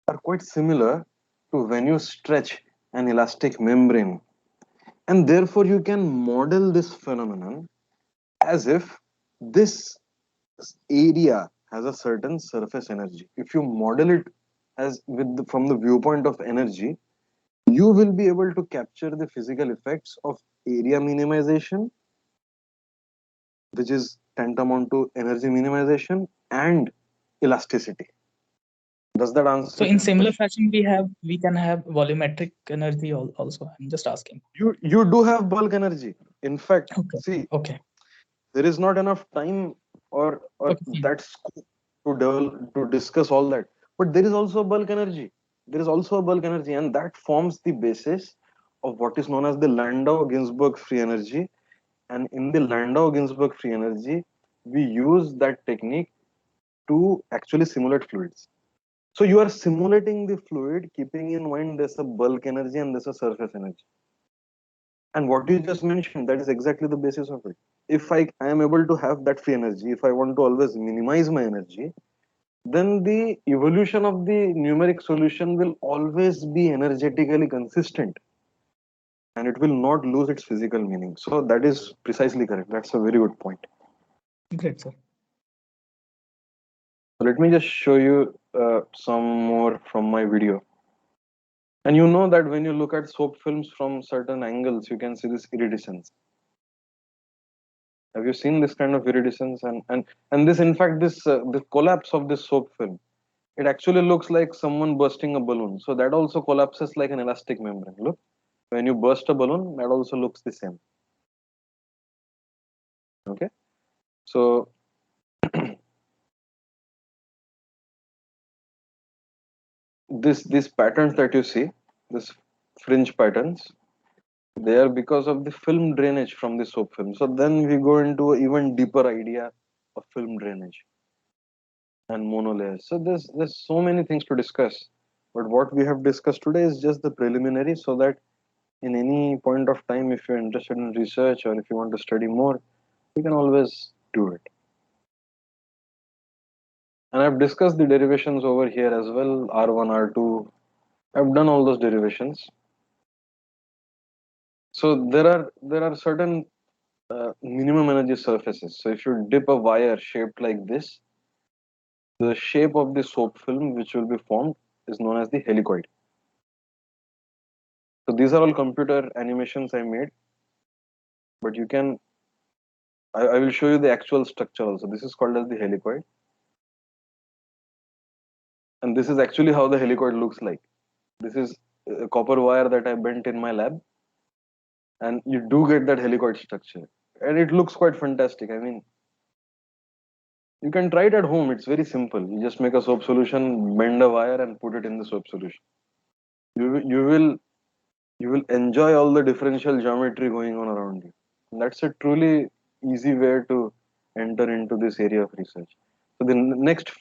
are quite similar to when you stretch an elastic membrane. And therefore, you can model this phenomenon as if this area has a certain surface energy. If you model it as from the viewpoint of energy, you will be able to capture the physical effects of area minimization, which is tantamount to energy minimization, and elasticity. Does that So answer in your similar question? fashion, we can have volumetric energy also. I'm just asking. You do have bulk energy. In fact, Okay. see, Okay. there is not enough time or Okay. Fine. that scope to develop to discuss all that. But there is also a bulk energy. There is also a bulk energy, and that forms the basis of what is known as the Landau-Ginzburg free energy. And in the Landau-Ginzburg free energy, we use that technique to actually simulate fluids. So you are simulating the fluid, keeping in mind there's a bulk energy and there's a surface energy. And what you just mentioned, that is exactly the basis of it. If I am able to have that free energy, if I want to always minimize my energy, then the evolution of the numeric solution will always be energetically consistent and it will not lose its physical meaning. So that is precisely correct. That's a very good point. Great, sir. Let me just show you some more from my video. And you know that when you look at soap films from certain angles, you can see this iridescence. Have you seen this kind of iridescence? And this, in fact, this the collapse of this soap film, it actually looks like someone bursting a balloon. So that also collapses like an elastic membrane. Look, when you burst a balloon, that also looks the same. Okay, so these patterns that you see, this fringe patterns, they are because of the film drainage from the soap film. So then we go into an even deeper idea of film drainage and monolayers. So there's so many things to discuss, but what we have discussed today is just the preliminary, so that in any point of time, if you're interested in research or if you want to study more, you can always do it. And I've discussed the derivations over here as well, R1, R2. I've done all those derivations. So there are certain minimum energy surfaces. So if you dip a wire shaped like this, the shape of the soap film which will be formed is known as the helicoid. So these are all computer animations I made, but you can, I will show you the actual structure also. This is called as the helicoid. And this is actually how the helicoid looks like. This is a copper wire that I bent in my lab, and you do get that helicoid structure. And it looks quite fantastic. I mean, you can try it at home. It's very simple. You just make a soap solution, bend a wire, and put it in the soap solution. You will enjoy all the differential geometry going on around you. And that's a truly easy way to enter into this area of research. So the next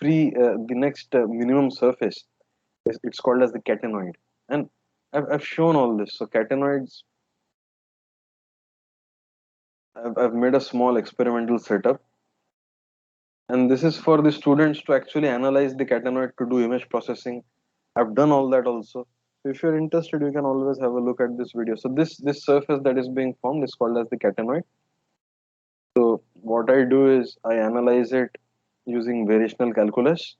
minimum surface it's called as the catenoid, and I've shown all this. So catenoids, I've made a small experimental setup, and this is for the students to actually analyze the catenoid to do image processing. I've done all that also. So if you're interested, you can always have a look at this video. So this surface that is being formed is called as the catenoid. So what I do is I analyze it using variational calculus,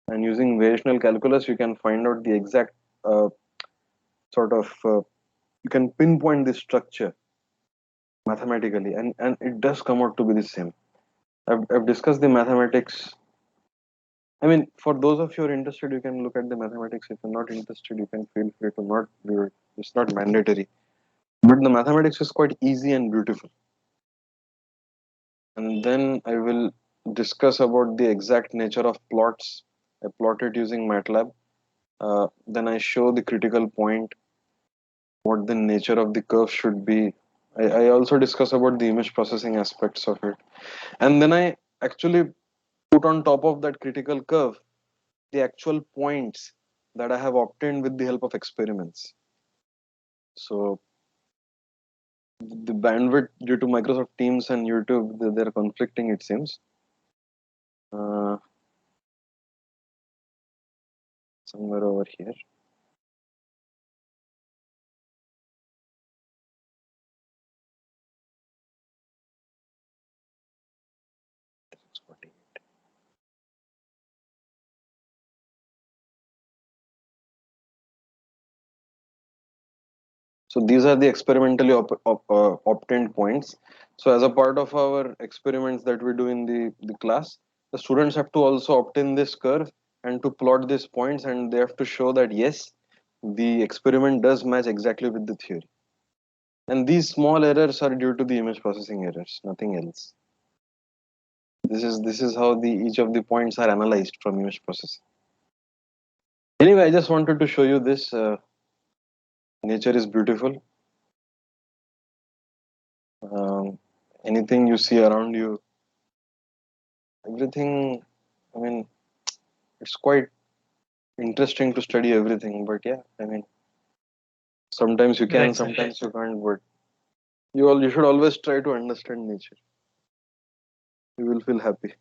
and using variational calculus, you can find out the exact uh, sort of you can pinpoint the structure mathematically, and it does come out to be the same. I've discussed the mathematics. I mean, for those of you who are interested, you can look at the mathematics. If you're not interested, you can feel free to not do it. It's not mandatory. But the mathematics is quite easy and beautiful. And then I will discuss about the exact nature of plots. I plot it using MATLAB. Then I show the critical point, what the nature of the curve should be, I also discuss about the image processing aspects of it. And then I actually put on top of that critical curve the actual points that I have obtained with the help of experiments. So the bandwidth due to Microsoft Teams and YouTube, they're conflicting, it seems. Uh, Somewhere over here. So these are the experimentally obtained points. So as a part of our experiments that we do in the class, the students have to also obtain this curve and to plot these points, and they have to show that yes, the experiment does match exactly with the theory. And these small errors are due to the image processing errors, nothing else. This is how the each of the points are analyzed from image processing. Anyway, I just wanted to show you this. Nature is beautiful. Um, Anything you see around you, everything. I mean, it's quite interesting to study everything. But yeah, I mean, sometimes you can, Right, sir. sometimes you can't. But you should always try to understand nature. You will feel happy.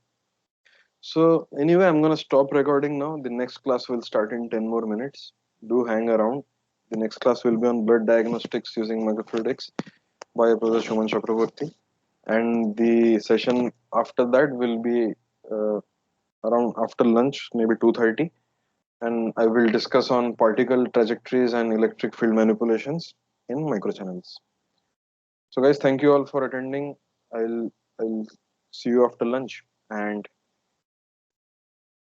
So anyway, I'm gonna stop recording now. The next class will start in 10 more minutes. Do hang around. The next class will be on blood diagnostics using microfluidics by Professor Shuman Chakraborty. And the session after that will be uh, around after lunch, maybe 2:30. And I will discuss on particle trajectories and electric field manipulations in microchannels. So guys, thank you all for attending. I'll see you after lunch, and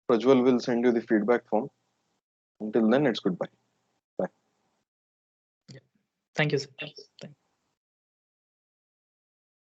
Prajwal will send you the feedback form. Until then, it's goodbye. Bye. Yeah. Thank you, sir. Thank